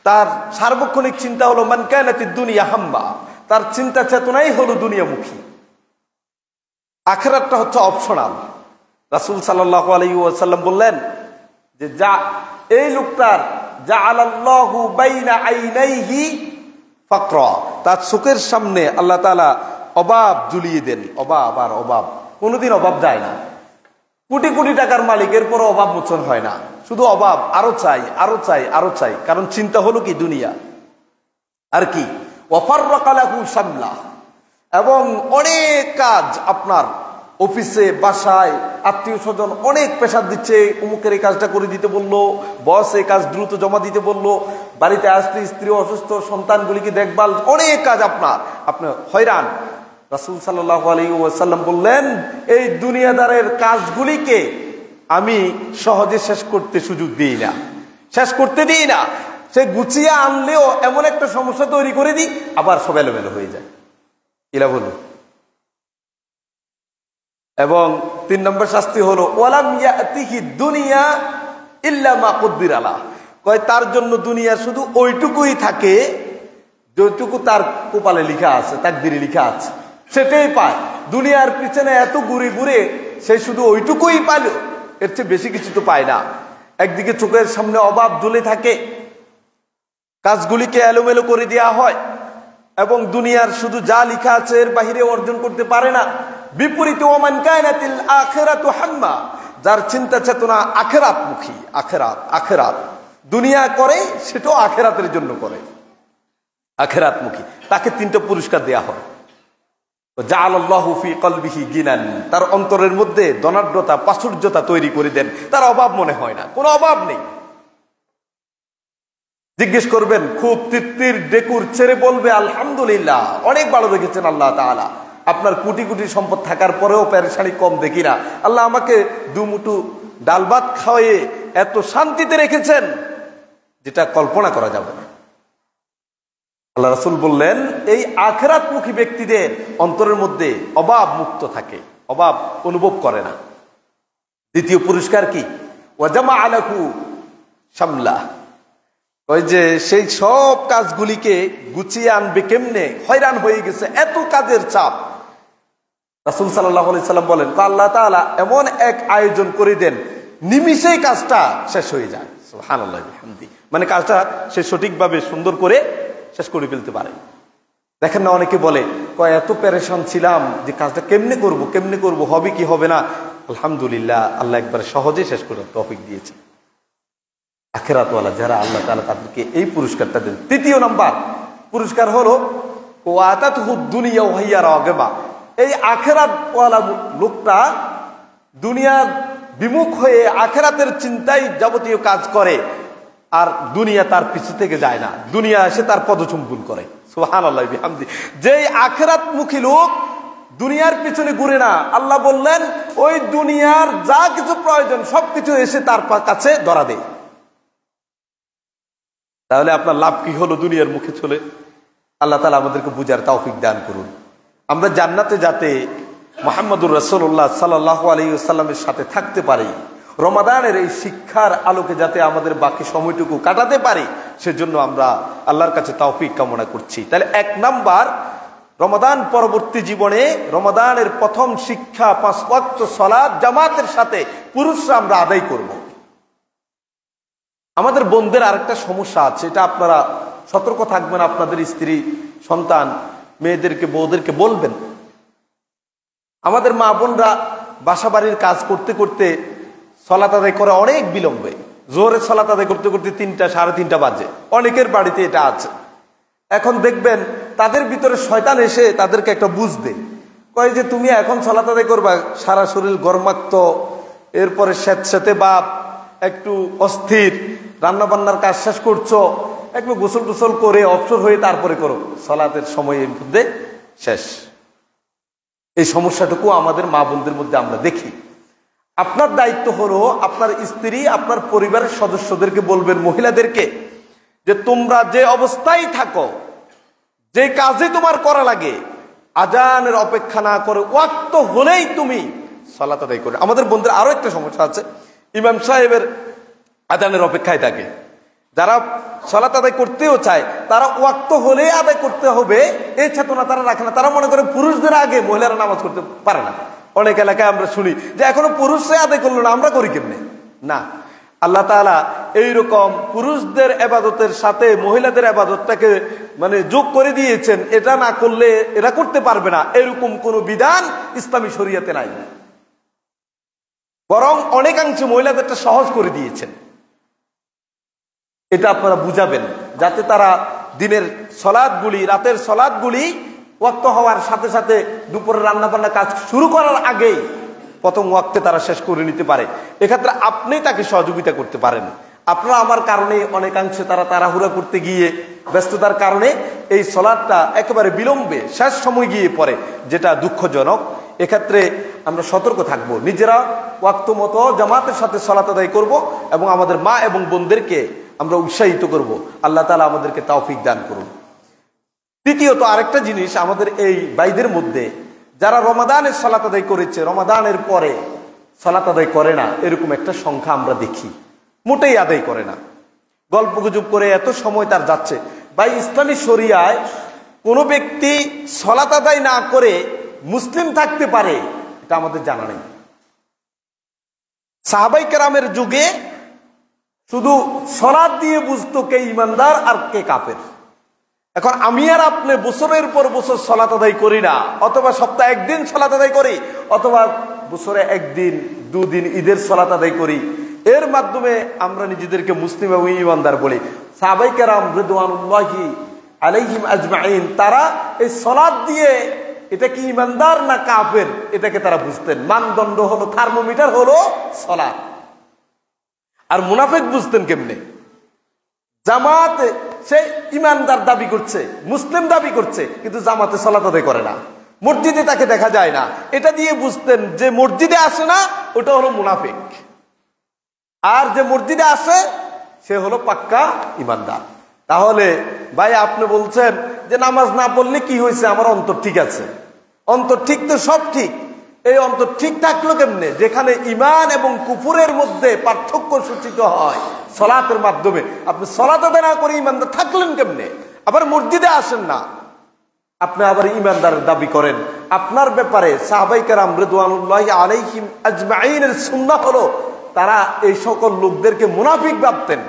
Speaker 1: তার সার্বক্ষণিক চিন্তা হলো মান কানাতিদ দুনিয়া হাম্বা, তার চিন্তা চেতনাই হলো দুনিয়ামুখী। আখিরাতটা হচ্ছে অপশনাল। রাসূল সাল্লাল্লাহু আলাইহি ওয়াসাল্লাম বললেন যে যা এই লোকটার জাআলাল্লাহু বাইনা আইনাইহি ফাকরা, তার চোখের সামনে আল্লাহ তাআলা অভাব ঝুলিয়ে দেন। অভাব আর অভাব, কোনোদিন অভাব যায় না। কোটি কোটি টাকার মালিকের পরও অভাব মোচন হয় না, শুধু অভাব, আরো চাই, আরো চাই, আরো চাই। কারণ চিন্তা হলো কি দুনিয়া। আর কি ওয়াফাররাকা লাহু শামলা, এবং অনেক কাজ আপনার অফিসে, বাসায়, আত্মীয় স্বজন অনেক প্রেসার দিচ্ছে, অমুকের এই কাজটা করে দিতে বললো, বস এই কাজ দ্রুত জমা দিতে বললো, বাড়িতে আসতে স্ত্রী অসুস্থ, সন্তানগুলিকে দেখভাল, অনেক কাজ আপনি হয়রান। রাসূল সাল্লাল্লাহু আলাইহি ওয়াসাল্লাম বললেন, এই দুনিয়াদারের কাজগুলিকে আমি সহজে শেষ করতে সুযোগ দিই না, শেষ করতে দিই না। সে গুছিয়ে আনলেও এমন একটা সমস্যা তৈরি করে দিই, আবার সব এলোমেলো হয়ে যায়। এলা বলুন। এবং 3 নম্বর শাস্তি হলো ওয়ালাম ইয়াতিহি দুনিয়া ইল্লা মা কুদ্দিরা লাহ, কয় তার জন্য দুনিয়া শুধু ওইটুকুই থাকে যেটুকু তার কপালে লেখা আছে, তাকদিরে লেখা আছে, সেটাই পায়। দুনিয়ার পিছনে এত ঘুরে ঘুরে সে শুধু ওইটুকুই পাইল, এর চেয়ে বেশি কিছু তো পায় না। একদিকে চোখের সামনে অভাব ঝুলে থাকে, কাজগুলিকে এলোমেলো করে দেওয়া হয়, এবং দুনিয়ার শুধু যা লেখা আছে এর বাহিরে অর্জন করতে পারে না। বিপরীতে ওমান কায়নাতিল আখিরাতু হাম্মা, যার চিন্তা চেতনা আখিরাতমুখী, আখিরাত দুনিয়া করে সেটাও আখিরাতের জন্য করে, আখিরাতমুখী, তাকে 3টা পুরস্কার দেয়া হয়। জাআলাল্লাহু ফি কলবিহি গিনান, তার অন্তরের মধ্যে ধনাঢ্যতা প্রাচুর্যতা তৈরি করে দেন, তার অভাব মনে হয় না, কোনো অভাব নেই। জিজ্ঞেস করবেন খুব তৃপ্তির ডেকুর ছেড়ে বলবে আলহামদুলিল্লাহ, অনেক ভালো রেখেছেন আল্লাহ তাআলা। আপনার কোটি কোটি সম্পদ থাকার পরেও পেরেশানি কম দেখি না, আল্লাহ আমাকে দুমুঠু ডাল ভাত খাওয়ায়ে এত শান্তিতে রেখেছেন যেটা কল্পনা করা যাবে না। আল্লাহ রাসূল বললেন এই আখিরাতমুখী ব্যক্তিদের অন্তরের মধ্যে অভাব মুক্ত থাকে, অভাব অনুভব করে না। দ্বিতীয় পুরস্কার কি? ওয়াজামা আলাকু শামলা, ওই যে সেই সব কাজগুলিকে গুছিয়ে আনবে কেমনে, হয়রান হয়ে গেছে, এত কাজের চাপ। রাসূল সাল্লাল্লাহু আলাইহি সাল্লাম বলেন আল্লাহ তাআলা এমন এক আয়োজন করে দেন নিমিষেই কাজটা শেষ হয়ে যায়। সুবহানাল্লাহ বিহামদি, মানে কাজটা সে সঠিকভাবে সুন্দর করে শেষ করে ফেলতে পারে। দেখেন না অনেকে বলে এত পেরেশান ছিলাম যে কাজটা কেমনে করব, হবে কি হবে না। আলহামদুলিল্লাহ, আল্লাহ একবার সহজে শেষ করে তৌফিক দিয়েছে। আখিরাতওয়ালা যারা, আল্লাহ তাআলা তাদেরকে এই পুরস্কারটা দেন। তৃতীয় নাম্বার পুরস্কার হলো ওয়াতাতহুদ দুনিয়া ওয়া হিয়া রাগিবা, এই আখিরাতওয়ালা লোকটা দুনিয়ার বিমুখ হয়ে আখিরাতের চিন্তায় যাবতীয় কাজ করে, আর দুনিয়া তার পিছু থেকে যায় না, দুনিয়া এসে তার পদচুম্বন করে। সুবহানাল্লাহ বিহামদি, যেই আখিরাতমুখী লোক দুনিয়ার পিছনে ঘুরে না, আল্লাহ বললেন ওই দুনিয়ার যা কিছু প্রয়োজন সবকিছু এসে তার কাছে ধরা দেয়। তাহলে আপনার লাভ কি হলো দুনিয়ার মুখে চলে? আল্লাহ তাআলা আমাদেরকে বুঝার তৌফিক দান করুন। আমরা জান্নাতে যাতে মুহাম্মদুর রাসূলুল্লাহ সাল্লাল্লাহু আলাইহি ওয়াসাল্লামের সাথে থাকতে পারি, রমাদানের এই শিক্ষার আলোকে যাতে আমাদের বাকি সময়টুকু কাটাতে পারি, সেজন্য আমরা আল্লাহর কাছে তৌফিক কামনা করছি। তাহলে এক নাম্বার, রমাদান পরবর্তী জীবনে রমাদানের প্রথম শিক্ষা 5 ওয়াক্ত সালাত জামাতের সাথে পুরুষরা আমরা আদায় করব। আমাদের বোনদের আরেকটা সমস্যা আছে, এটা আপনারা সতর্ক থাকবেন, আপনাদের স্ত্রী সন্তান মেয়েদেরকে বউদেরকে বলবেন। আমাদের মা বোনরা বাসা বাড়ির কাজ করতে করতে সালাত আদায় করে অনেক বিলম্বে, জোহরের সালাত আদায় করতে করতে 3টা 3:30 বাজে, অনেকের বাড়িতে এটা আছে। এখন দেখবেন তাদের ভিতরে শয়তান এসে তাদেরকে একটা বুঝ দেয়, কয় যে তুমি এখন সালাত আদায় করবা, সারা শরীর গরমাক্ত, এরপরে স্যাঁতস্যাঁতে বাপ, একটু অস্থির, রান্না বান্নার কাজ শেষ করছো, একটু গোসল টোসল করে অবসর হয়ে তারপরে করো, সালাতের সময়ের মধ্যে শেষ। এই সমস্যাটুকু আমাদের মা বোনদের মধ্যে আমরা দেখি। আপনার দায়িত্ব হলো আপনার স্ত্রী, আপনার পরিবারের সদস্যদেরকে বলবেন, মহিলাদেরকে, যে তোমরা যে অবস্থায় থাকো, যে কাজে তোমার করা লাগে, আজানের অপেক্ষা না করে ওয়াক্ত হলেই তুমি সালাত আদায় করে। আমাদের বোনদের আরো একটা সমস্যা আছে, ইমাম সাহেবের আজানের অপেক্ষায় থাকে। যারা সালাত আদায় করতেও চায় তারা ওয়াক্ত হলেই আদায় করতে হবে এই চেতনা তারা রাখে না। তারা মনে করে পুরুষদের আগে মহিলারা নামাজ করতে পারে না। অনেক এলাকায় আমরা শুনি যে এখনো পুরুষরা আদায় করলো না, আমরা করি কেমনে? না, আল্লাহ তাআলা এইরকম পুরুষদের ইবাদতের সাথে মহিলাদের ইবাদতটাকে মানে যোগ করে দিয়েছেন, এটা না করলে এরা করতে পারবে না, এরকম কোন বিধান ইসলামী শরীয়তে নাই। বরং অনেকাংশে মহিলাদেরটা সহজ করে দিয়েছেন। এটা আপনারা বুঝাবেন যাতে তারা দিনের সালাতগুলি, রাতের সালাতগুলি ওয়াক্ত হওয়ার সাথে সাথে দুপুরের রান্না বান্না কাজ শুরু করার আগেই প্রথম ওয়াক্তে তারা শেষ করে নিতে পারে। এক্ষেত্রে আপনি তাকে সহযোগিতা করতে পারেন। আপনারা আমার কারণে অনেকাংশে তারা তাড়াহুড়া করতে গিয়ে ব্যস্ততার কারণে এই সালাতটা একেবারে বিলম্বে শেষ সময় গিয়ে পড়ে, যেটা দুঃখজনক। এক্ষেত্রে আমরা সতর্ক থাকব, নিজেরা ওয়াক্ত মতো জামাতের সাথে সালাত আদায় করব এবং আমাদের মা এবং বোনদেরকে আমরা উৎসাহিত করব। আল্লাহ তাআলা আমাদেরকে তৌফিক দান করুন। তৃতীয়ত আরেকটা জিনিস, আমাদের এই ভাইদের মধ্যে যারা রমাদানের সালাত আদায় করেছে, রমাদানের পরে সালাত আদায় করে না, এরকম একটা সংখ্যা আমরা দেখি, মোটেই আদায় করে না, গল্পগুজব করে এত সময় তার যাচ্ছে। ভাই, ইসলামী শরিয়ায় কোনো ব্যক্তি সালাত আদায় না করে মুসলিম থাকতে পারে এটা আমাদের জানা নেই। সাহাবায়ে কেরামের যুগে শুধু সালাত দিয়ে বুঝতো কে ইমানদার আর কে কাফের। এখন আমি আর আপনি বছরের পর বছর সালাত আদায় করি না, অথবা সপ্তাহে একদিন সালাত আদায় করি, অথবা বছরে একদিন দুদিন ঈদের সালাত আদায় করি, এর মাধ্যমে আমরা নিজেদেরকে মুসলিম এবং ইমানদার বলি। সাহাবায়ে কেরাম রিদওয়ানুল্লাহি আলাইহিম আজমাইন তারা এই সালাত দিয়ে এটা কি ইমানদার না কাফের এটাকে তারা বুঝতেন। মানদণ্ড হলো, থার্মোমিটার হলো সালাত। আর মুনাফিক বুঝতেন কেমনে? জামাতে সে ইমানদার দাবি করছে, মুসলিম দাবি করছে, কিন্তু জামাতে সালাত আদায় করে না, মসজিদে তাকে দেখা যায় না। এটা দিয়ে বুঝতেন যে মসজিদে আসে না ওটা হলো মুনাফিক, আর যে মসজিদে আসে সে হলো পাক্কা ইমানদার। তাহলে ভাই আপনি বলছেন যে নামাজ না পড়লে কি হয়েছে, আমার অন্তর ঠিক আছে। অন্তর ঠিক তো সব ঠিক, এই অন্তর ঠিক থাকলো কেমনে? যেখানে ইমান এবং কুফুরের মধ্যে পার্থক্য সূচিত হয় সালাতের মাধ্যমে। আপনি সালাত আদায় না করে ইমানদার থাকলেন কেমনে? আবার মসজিদে আসেন না, আপনি আবার ইমানদারের দাবি করেন। আপনার ব্যাপারে সাহাবায়ে কেরাম রিদওয়ানুল্লাহি আলাইহিম আজমাইনের সুন্নাহ হলো তারা এই সকল লোকদেরকে মুনাফিক ভাবতেন।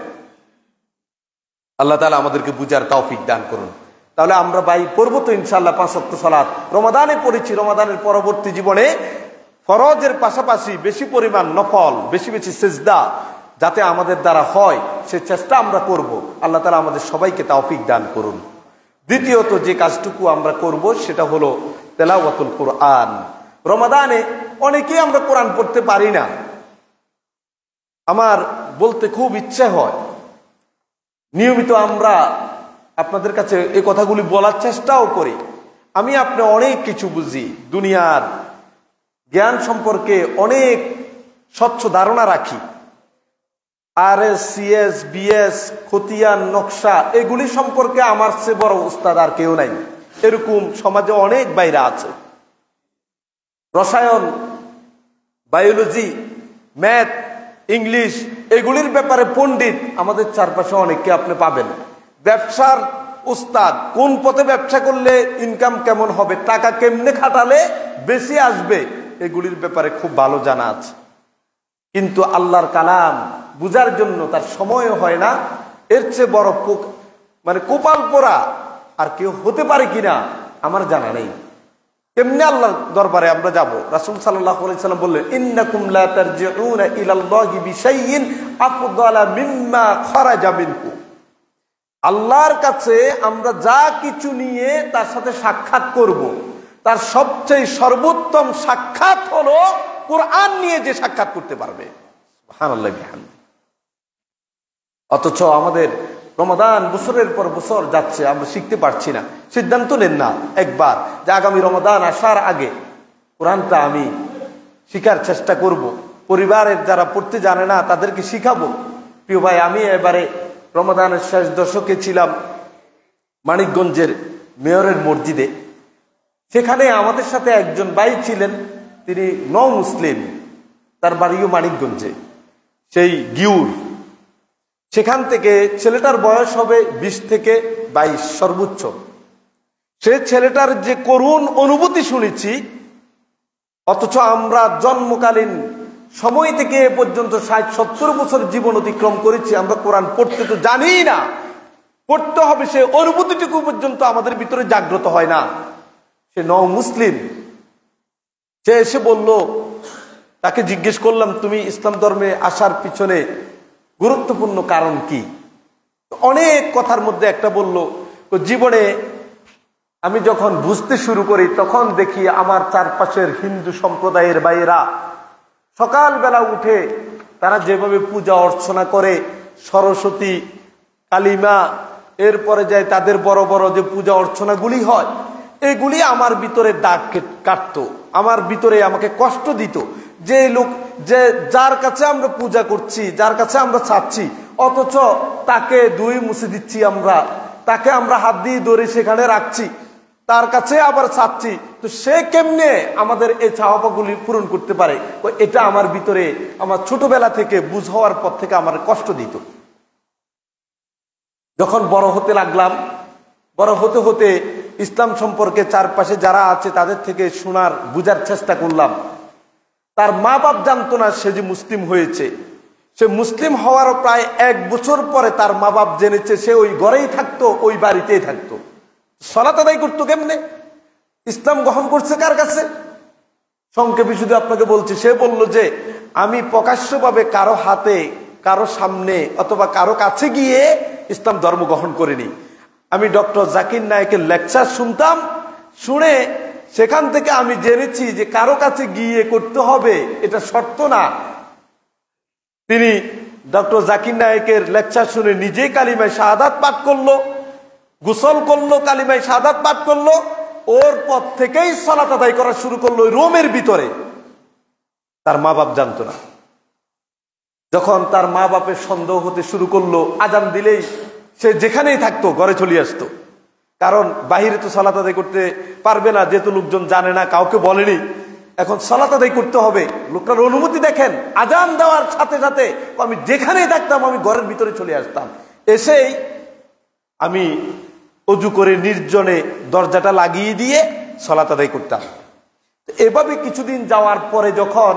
Speaker 1: আল্লাহ তাআলা আমাদেরকে বুঝার তৌফিক দান করুন। তাহলে আমরা ভাই পড়বো তো ইনশাআল্লাহ 5 ওয়াক্ত সালাত। রমাদানে পড়েছি, রমাদানের পরবর্তী জীবনে ফরজের পাশাপাশি বেশি পরিমাণ নফল, বেশি বেশি সিজদা যাতে আমাদের দ্বারা হয় সে চেষ্টা আমরা করব। আল্লাহ তাআলা আমাদের সবাইকে তৌফিক দান করুন। দ্বিতীয়ত যে কাজটুকু আমরা করব সেটা হলো তেলাওয়াতুল কোরআন। রমাদানে অনেকেই আমরা কোরআন পড়তে পারি না। আমার বলতে খুব ইচ্ছে হয়, নিয়মিত আমরা আপনাদের কাছে এই কথাগুলি বলার চেষ্টাও করি। আমি আপনি অনেক কিছু বুঝি, দুনিয়ার জ্ঞান সম্পর্কে অনেক স্বচ্ছ ধারণা রাখি। RS, CS, BS, খতিয়ান, নকশা এগুলি সম্পর্কে আমার চেয়ে বড় উস্তাদ আর কেউ নাই। এরকম সমাজে অনেক বাইরে আছে। রসায়ন, বায়োলজি, ম্যাথ, ইংলিশ এগুলির ব্যাপারে পণ্ডিত আমাদের চারপাশে অনেককে আপনি পাবেন। ব্যবসার উস্তাদ, কোন পথে ব্যবসা করলে ইনকাম কেমন হবে, টাকা কেমনে খাটালে বেশি আসবে, এগুলির ব্যাপারে খুব ভালো জানা আছে। কিন্তু আল্লাহর কালাম বুঝার জন্য তার সময়ও হয় না। এর চেয়ে বড় কোপাল পোড়া আর কেউ হতে পারে কিনা আমার জানা নেই। কেমনে আল্লাহর দরবারে আমরা যাব? রাসূল সাল্লাল্লাহু আলাইহি সাল্লাম বললেন, ইন্নাকুম লা তারজিউনা ইলাল্লাহি বিশাইইন আফদালা মিম্মা খারাজা মিনকুম। আল্লাহর কাছে আমরা যা কিছু নিয়ে তার সাথে সাক্ষাৎ করব, তার সবচেয়ে সর্বোত্তম সাক্ষাৎ হলো কোরআন নিয়ে যে সাক্ষাৎ করতে পারবে। সুবহানাল্লাহ বিহামদি। অথচ আমাদের রমাদান বছরের পর বছর যাচ্ছে, আমরা শিখতে পারছি না। সিদ্ধান্ত নেন না একবার যে আগামী রমাদান আসার আগে কোরআনটা আমি শিখার চেষ্টা করব। পরিবারের যারা পড়তে জানে না তাদেরকে শিখাবো। প্রিয় ভাই, আমি এবারে রমাদানের শেষ দশকে ছিলাম মানিকগঞ্জের মেয়রের মসজিদে। সেখানে আমাদের সাথে একজন ভাই ছিলেন, তিনি নও মুসলিম, তার বাড়িও মানিকগঞ্জে, সেই গিউর। সেখান থেকে ছেলেটার বয়স হবে 20 থেকে 22 সর্বোচ্চ। সে ছেলেটার যে করুণ অনুভূতি শুনেছি, অথচ আমরা জন্মকালীন সময় থেকে এ পর্যন্ত 60-70 বছর জীবন অতিক্রম করেছি, আমরা কোরআন পড়তে তো জানি না। পড়তে হবে সে অনুভূতিটুকু পর্যন্ত আমাদের ভিতরে জাগ্রত হয় না। সে নও মুসলিম, সে এসে বলল, তাকে জিজ্ঞেস করলাম তুমি ইসলাম ধর্মে আসার পিছনে গুরুত্বপূর্ণ কারণ কি? অনেক কথার মধ্যে একটা বলল, জীবনে আমি যখন বুঝতে শুরু করি তখন দেখি আমার চারপাশের হিন্দু সম্প্রদায়ের ভাইয়েরা সকালবেলা উঠে তারা যেভাবে পূজা অর্চনা করে, সরস্বতী, কালিমা, এরপরে যায় তাদের বড় বড় যে পূজা অর্চনাগুলি হয়, এগুলি আমার ভিতরে দাগ কাটতো, আমার ভিতরে আমাকে কষ্ট দিত। যে লোক যে যার কাছে আমরা পূজা করছি, যার কাছে আমরা চাচ্ছি, অথচ তাকে ধুই মুছে দিচ্ছি, আমরা তাকে আমরা হাত দিয়ে ধরে সেখানে রাখছি, তার কাছে আবার চাচ্ছি, তো সে কেমনে আমাদের এই চাওয়াপাগুলি পূরণ করতে পারে? এটা আমার ভিতরে আমার ছোটবেলা থেকে বুঝ হওয়ার পর থেকে আমার কষ্ট দিত। যখন বড় হতে লাগলাম, বড় হতে হতে ইসলাম সম্পর্কে চারপাশে যারা আছে তাদের থেকে শোনার বুঝার চেষ্টা করলাম। তার মা বাপ জানতো না সে যে মুসলিম হয়েছে। সে মুসলিম হওয়ার প্রায় 1 বছর পরে তার মা বাপ জেনেছে সে ওই ঘরেই থাকতো, ওই বাড়িতেই থাকতো। সালাত আদায় করতো কেমনে? ইসলাম গ্রহণ করছে কার কাছে? সংক্ষেপে শুধু আপনাকে বলছি, সে বলল যে আমি প্রকাশ্যভাবে কারো হাতে, কারো সামনে অথবা কারো কাছে গিয়ে ইসলাম ধর্ম গ্রহণ করিনি। আমি ডক্টর জাকির নায়েকের লেকচার শুনতাম, শুনে সেখান থেকে আমি জেনেছি যে কারো কাছে গিয়ে করতে হবে এটা শর্ত না। তিনি ডক্টর জাকির নায়েকের লেকচার শুনে নিজেই কালিমায়ে শাহাদাত পাঠ করলো, গোসল করলো, কালিমায়ে শাহাদাত পাঠ করলো, ওর পর থেকেই সালাত আদায় করা শুরু করলো ওই রোমের ভিতরে। তার মা বাপ জানতো না। যখন তার মা বাপের সন্দেহ হতে শুরু করলো, আজান দিলেই সে যেখানেই থাকতো ঘরে চলে আসতো, কারণ বাহিরে তো সালাত আদায় করতে পারবে না, যেহেতু লোকজন জানে না, কাউকে বলেনি। এখন সালাত আদায় করতে হবে, লোকটার অনুমতি দেখেন। আজান দেওয়ার সাথে সাথে আমি যেখানেই থাকতাম আমি ঘরের ভিতরে চলে আসতাম, এসেই আমি অজু করে নির্জনে দরজাটা লাগিয়ে দিয়ে সালাত আদায় করতাম। এভাবে কিছুদিন যাওয়ার পরে যখন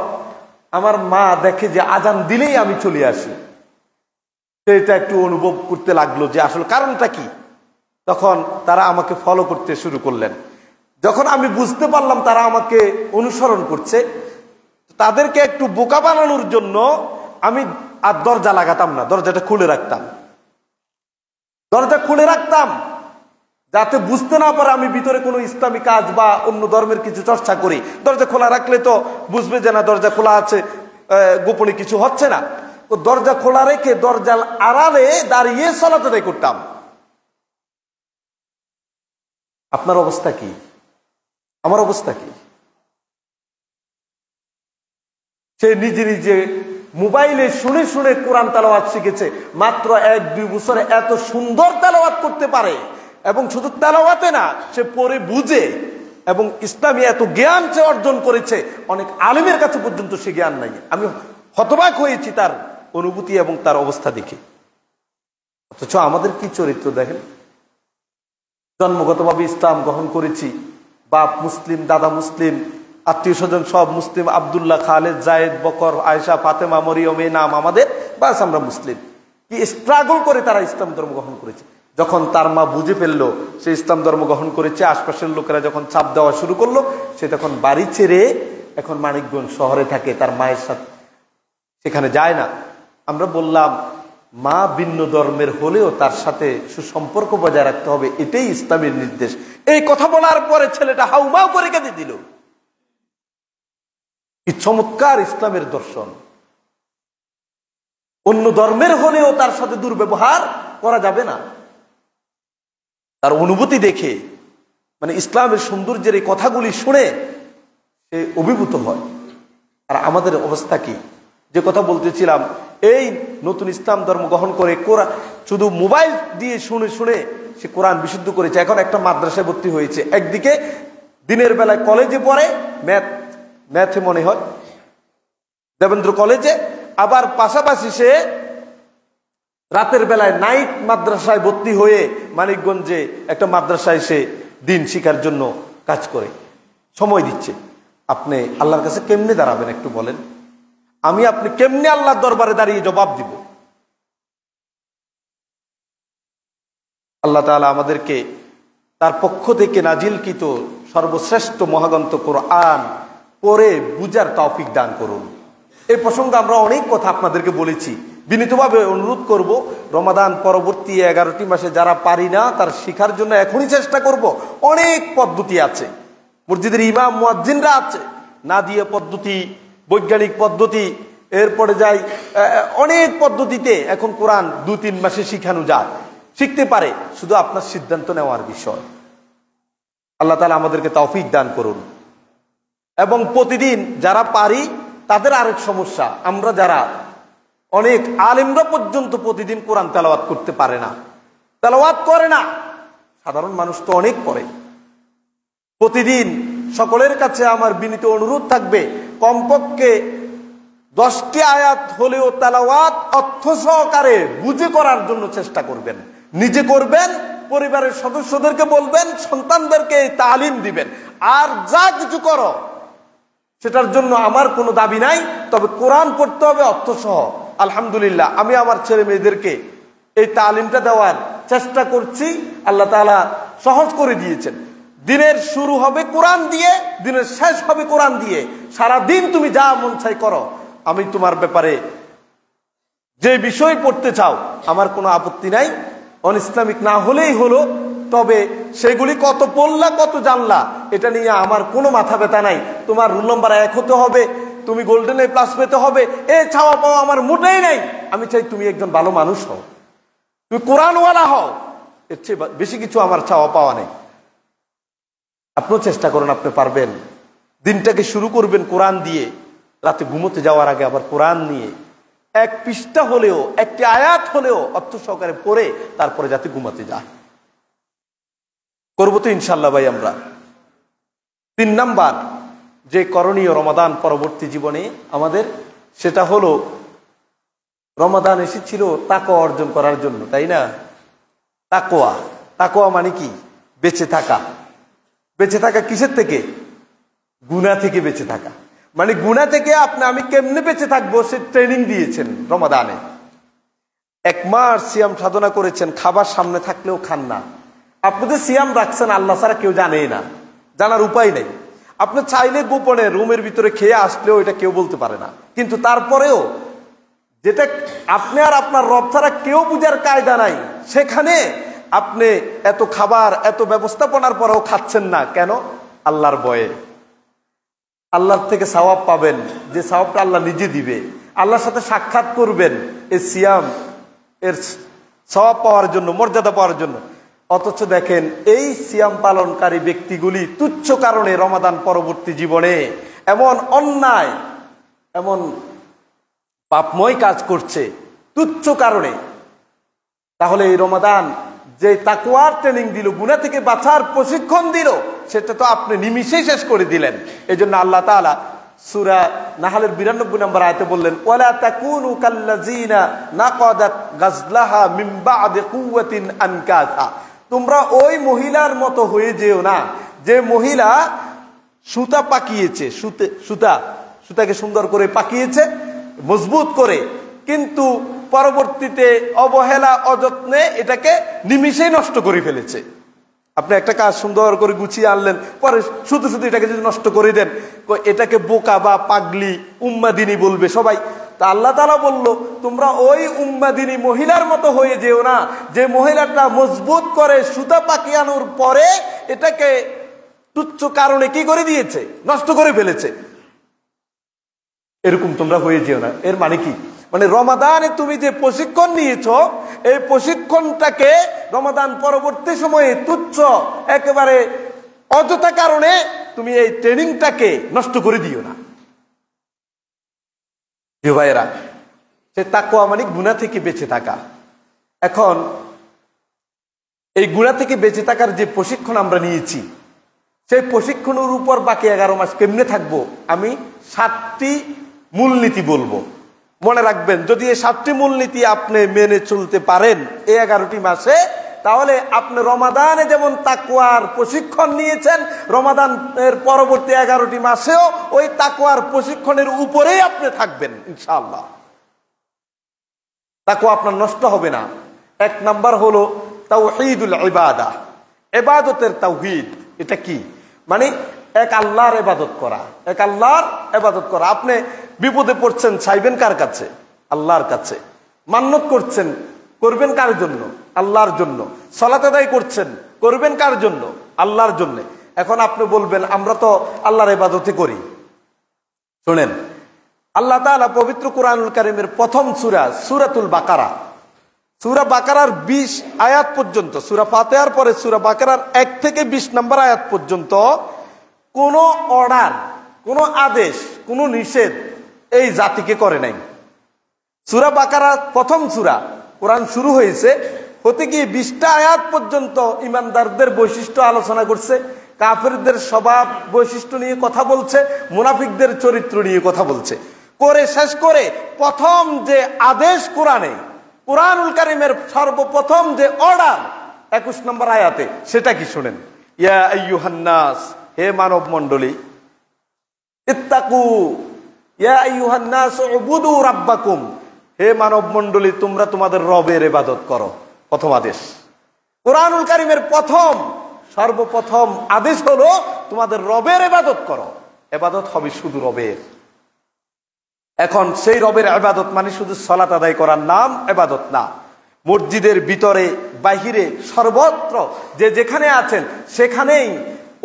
Speaker 1: আমার মা দেখে যে আজান দিলেই আমি চলে আসি, সেটা একটু অনুভব করতে লাগলো যে আসলে কারণটা কি। তখন তারা আমাকে ফলো করতে শুরু করলেন। যখন আমি বুঝতে পারলাম তারা আমাকে অনুসরণ করছে, তাদেরকে একটু বোকা বানানোর জন্য আমি আর দরজা লাগাতাম না, দরজাটা খুলে রাখতাম। দরজা খুলে রাখতাম যাতে বুঝতে না পারে আমি ভিতরে কোনো ইসলামী কাজ বা অন্য ধর্মের কিছু চর্চা করি। দরজা খোলা রাখলে তো বুঝবে যে না দরজা খোলা আছে, গোপনে কিছু হচ্ছে না। ও দরজা খোলা রেখে দরজার আড়ালে দাঁড়িয়ে সালাত আদায় করতাম। আপনার অবস্থা কি? আমার অবস্থা কি? সে নিজে নিজে মোবাইলে শুনে শুনে কোরআন তেলাওয়াত শিখেছে। মাত্র 1-2 বছরে এত সুন্দর তেলাওয়াত করতে পারে, এবং শুধু তেলাওয়াতে না, সে পড়ে বুঝে, এবং ইসলামী এত জ্ঞান সে অর্জন করেছে, অনেক আলেমের কাছে পর্যন্ত সে জ্ঞান নাই। আমি হতবাক হয়েছি তার অনুভূতি এবং তার অবস্থা দেখে। অথচ আমাদের কি চরিত্র দেখেন। জন্মগতভাবে ইসলাম গ্রহণ করেছি, বাপ মুসলিম, দাদা মুসলিম, আত্মীয় স্বজন সব মুসলিম, আব্দুল্লাহ, খালেদ, জায়েদ, বকর, আয়েশা, ফাতেমা, মরিয়ম, এই নাম আমাদের, বাস আমরা মুসলিম। কি স্ট্রাগল করে তারা ইসলাম ধর্ম গ্রহণ করেছে। যখন তার মা বুঝে ফেললো সে ইসলাম ধর্ম গ্রহণ করেছে, আশপাশের লোকেরা যখন চাপ দেওয়া শুরু করলো, সে তখন বাড়ি ছেড়ে এখন মানিকগঞ্জ শহরে থাকে, তার মায়ের সাথে সেখানে যায় না। আমরা বললাম মা ভিন্ন ধর্মের হলেও তার সাথে সুসম্পর্ক বজায় রাখতে হবে, এটাই ইসলামের নির্দেশ। এই কথা বলার পরে ছেলেটা হাউমাউ করে কেঁদে দিল। কি চমৎকার ইসলামের দর্শন। অন্য ধর্মের হলেও তার সাথে দুর্ব্যবহার করা যাবে না। তার অনুভূতি দেখে, মানে ইসলামের সৌন্দর্যের এই কথাগুলি শুনে সে অভিভূত হয়। আর আমাদের অবস্থা কি? যে কথা বলতেছিলাম, এই নতুন ইসলাম ধর্ম গ্রহণ করে কোরআন শুধু মোবাইল দিয়ে শুনে শুনে সে কোরআন বিশুদ্ধ করেছে। এখন একটা মাদ্রাসায় ভর্তি হয়েছে, একদিকে দিনের বেলায় কলেজে পড়ে, ম্যাথে মনে হয় দেবেন্দ্র কলেজে, আবার পাশাপাশি সে রাতের বেলায় নাইট মাদ্রাসায় ভর্তি হয়ে মানিকগঞ্জে একটা মাদ্রাসায় সে দিন শিখার জন্য কাজ করে, সময় দিচ্ছে। আপনি আল্লাহর কাছে কেমনে দাঁড়াবেন একটু বলেন? আমি আপনি কেমনে আল্লাহর দরবারে দাঁড়িয়ে জবাব দিব? আল্লাহ তাআলা আমাদেরকে তার পক্ষ থেকে নাজিলকৃত সর্বশ্রেষ্ঠ মহাগ্রন্থ কোরআন পড়ে বুঝার তৌফিক দান করুন। এই প্রসঙ্গে আমরা অনেক কথা আপনাদেরকে বলেছি। বিনীতভাবে অনুরোধ করব, রমাদান পরবর্তী 11টি মাসে যারা পারি না তার শিখার জন্য এখনই চেষ্টা করব। অনেক পদ্ধতি আছে, মসজিদের ইমাম মুয়াজ্জিনরা আছে, নাদিয়া পদ্ধতি, বৈজ্ঞানিক পদ্ধতি, এরপরে যাই অনেক পদ্ধতিতে এখন কোরআন 2-3 মাসে শিখানো যায়, শিখতে পারে। শুধু আপনার সিদ্ধান্ত নেওয়ার বিষয়। আল্লাহ তাআলা আমাদেরকে তৌফিক দান করুন। এবং প্রতিদিন যারা পারি তাদের আরেক সমস্যা, আমরা যারা অনেক আলেমরা পর্যন্ত প্রতিদিন কোরআন তেলাওয়াত করতে পারে না, তেলাওয়াত করে না। সাধারণ মানুষ তো অনেক করে। প্রতিদিন সকলের কাছে আমার বিনীত অনুরোধ থাকবে, কমপক্ষে 10টি আয়াত হলেও তেলাওয়াত অর্থ সহকারে বুঝে করার জন্য চেষ্টা করবেন। নিজে করবেন, পরিবারের সদস্যদেরকে বলবেন, সন্তানদেরকে তালিম দিবেন। আর যা কিছু করো সেটার জন্য আমার কোনো দাবি নাই, তবে কোরআন পড়তে হবে অর্থসহ। আলহামদুলিল্লাহ, আমি আমার ছেলে মেয়েদেরকে এই তালিমটা দেওয়ার চেষ্টা করছি। আল্লাহ তাআলা সহজ করে দিয়েছেন। দিনের শুরু হবে কোরআন দিয়ে, দিনের শেষ হবে কোরআন দিয়ে। সারা দিন তুমি যা মন চাই করো, আমি তোমার ব্যাপারে যে বিষয় পড়তে চাও আমার কোনো আপত্তি নাই। অন ইসলামিক না হলেই হলো, তবে সেগুলি কত পড়লা কত জানলা এটা নিয়ে আমার কোনো মাথা ব্যথা নাই। তোমার রোল নাম্বার 1 হতে হবে, তুমি গোল্ডেন A+ পেতে হবে, এ চাওয়া পাওয়া আমার মোটেই নাই। আমি চাই তুমি একজন ভালো মানুষ হও, তুমি কোরআনওয়ালা হও, এর চেয়ে বেশি কিছু আমার চাওয়া পাওয়া নেই। আপনিও চেষ্টা করুন, আপনি পারবেন। দিনটাকে শুরু করবেন কোরআন দিয়ে, রাতে ঘুমোতে যাওয়ার আগে আবার কোরআন নিয়ে 1 পৃষ্ঠা হলেও, 1টি আয়াত হলেও অর্থ সহকারে পড়ে তারপরে যাতে ঘুমাতে যায়। করবো তো ইনশাল্লাহ ভাই আমরা। 3 নাম্বার যে করণীয় রমাদান পরবর্তী জীবনে আমাদের, সেটা হলো রমাদান এসেছিল তাকওয়া অর্জন করার জন্য, তাই না? তাকওয়া, তাকওয়া মানে কি? বেঁচে থাকা। বেঁচে থাকা কিসের থেকে? গুনাহ থেকে বেঁচে থাকা। মানে গুনাহ থেকে আমি কেমনে বেঁচে থাকবো সে ট্রেনিং দিয়েছেন রমাদানে। 1 মাস সিয়াম সাধনা করেছেন, খাবার সামনে থাকলেও খান না। আপনি যে সিয়াম রাখছেন আল্লাহ ছাড়া কেউ জানেই না, জানার উপায় নেই। আপনি চাইলে গোপনে রুমের ভিতরে খেয়ে আসলেও এটা কেউ বলতে পারে না। কিন্তু তারপরেও যেটা আপনি আর আপনার রব ছাড়া কেউ বুঝার কায়দা নাই, সেখানে আপনি এত খাবার, এত ব্যবস্থাপনার পরেও খাচ্ছেন না কেন? আল্লাহর ভয়ে। আল্লাহর থেকে সওয়াব পাবেন, যে সওয়াবটা আল্লাহ নিজে দিবে। আল্লাহর সাথে সাক্ষাৎ করবেন এই সিয়াম এর সওয়াব পাওয়ার জন্য, মর্যাদা পাওয়ার জন্য। অথচ দেখেন এই সিয়াম পালনকারী ব্যক্তিগুলি তুচ্ছ কারণে রমাদান পরবর্তী জীবনে এমন অন্যায়, এমন পাপময় কাজ করছে তুচ্ছ কারণে। তাহলে এই রমাদান যে তাকওয়ার ট্রেনিং দিল, গুনাহ থেকে বাঁচার প্রশিক্ষণ দিল, সেটা তো আপনি নিমিষেই শেষ করে দিলেন। এই জন্য আল্লাহ তাআলা সূরা নাহলের 92 নম্বর আয়াতে বললেন, ওয়ালা তাকুনু কাল্লাযিনা নাকাদাত গাজলাহা মিন বা'দি কুওয়াতিন আনকাসা। তোমরা ওই মহিলার মতো হয়ে যেও না যে মহিলা সুতা পাকিয়েছে, সুতাকে সুন্দর করে পাকিয়েছে, মজবুত করে, কিন্তু পরবর্তীতে অবহেলা অযত্নে এটাকে নিমিষেই নষ্ট করে ফেলেছে। আপনি একটা কাজ সুন্দর করে গুছিয়ে আনলেন, পরে শুধু শুধু এটাকে যদি নষ্ট করে দেন, এটাকে বোকা বা পাগলি উম্মাদিনী বলবে সবাই। তা আল্লাহ তাআলা বলল, তোমরা ওই উম্মাদিনী মহিলার মতো হয়ে যেও না যে মহিলাটা মজবুত করে সুতা পাকিয়ানোর পরে এটাকে তুচ্ছ কারণে কি করে দিয়েছে? নষ্ট করে ফেলেছে। এরকম তোমরা হয়ে যেও না। এর মানে কি? মানে রমাদানে তুমি যে প্রশিক্ষণ নিয়েছো, এই প্রশিক্ষণটাকে রমাদান পরবর্তী সময়ে তুচ্ছ একেবারে অযথা কারণে তুমি এই ট্রেনিংটাকে নষ্ট করে দিও না। প্রিয় ভাইয়েরা, সে তাকওয়া মানে গুনাহ থেকে বেঁচে থাকা। এখন এই গুনাহ থেকে বেঁচে থাকার যে প্রশিক্ষণ আমরা নিয়েছি, সেই প্রশিক্ষণের উপর বাকি 11 মাস কেমনে থাকবো, আমি 7টি মূলনীতি বলবো। মনে রাখবেন, যদি এই 7টি মূলনীতি আপনি মেনে চলতে পারেন এই 11টি মাসে, তাহলে আপনি রমাদানে যেমন তাকওয়ার প্রশিক্ষণ নিয়েছেন, রমাদানের পরবর্তী 11টি মাসেও ওই তাকওয়ার প্রশিক্ষণের উপরেই আপনি থাকবেন ইনশাআল্লাহ। তাকওয়া আপনার নষ্ট হবে না। 1 নাম্বার হলো তাওহীদুল ইবাদা, ইবাদতের তাওহীদ। এটা কি? মানে এক আল্লাহর ইবাদত করা, এক আল্লাহর ইবাদত করা। আপনি বিপদে পড়ছেন, চাইবেন কার কাছে? আল্লাহর কাছে। মান্নত করছেন, করবেন কার জন্য? আল্লাহর জন্য। সালাত আদায় করছেন, করবেন কার জন্য? আল্লাহর জন্য। এখন আপনি বলবেন আমরা তো আল্লাহর ইবাদতই করি। শুনেন, আল্লাহ তাআলা পবিত্র কোরআনুল কারীমের প্রথম সূরা সূরাতুল বাকারা, সূরা বাকারার 20 আয়াত পর্যন্ত, সূরা ফাতিহার পরে সূরা বাকারার 1 থেকে 20 নম্বর আয়াত পর্যন্ত কোনো অর্ডার, কোনো আদেশ, কোনো নিষেধ এই জাতিকে করে নাই। সূরা বাকারা প্রথম সূরা, কোরআন শুরু হয়েছে হতে গিয়ে 20টা আয়াত পর্যন্ত ঈমানদারদের বৈশিষ্ট্য আলোচনা করছে, কাফেরদের স্বভাব বৈশিষ্ট্য নিয়ে কথা বলছে, মুনাফিকদের চরিত্র নিয়ে কথা বলছে। করে শেষ করে প্রথম যে আদেশ কোরআনে, কোরআনুল কারীমের সর্বপ্রথম যে অর্ডার 21 নম্বর আয়াতে, সেটা কি শুনেন। ইয়া আইয়ুহান নাস, হে মানব মণ্ডলী, ইত্তাকু, ইয়া আইয়ুহান নাস উবুদু রাব্বাকুম, হে মানব মণ্ডলী তোমরা তোমাদের রবের ইবাদত করো। প্রথম আদেশ কোরআনুল কারীমের প্রথম সর্বপ্রথম আদেশ হলো তোমাদের রবের ইবাদত করো। ইবাদত হবে শুধু রবের। এখন সেই রবের ইবাদত মানে শুধু সালাত আদায় করার নাম ইবাদত না। মসজিদের ভিতরে বাহিরে সর্বত্র যে যেখানে আছেন সেখানেই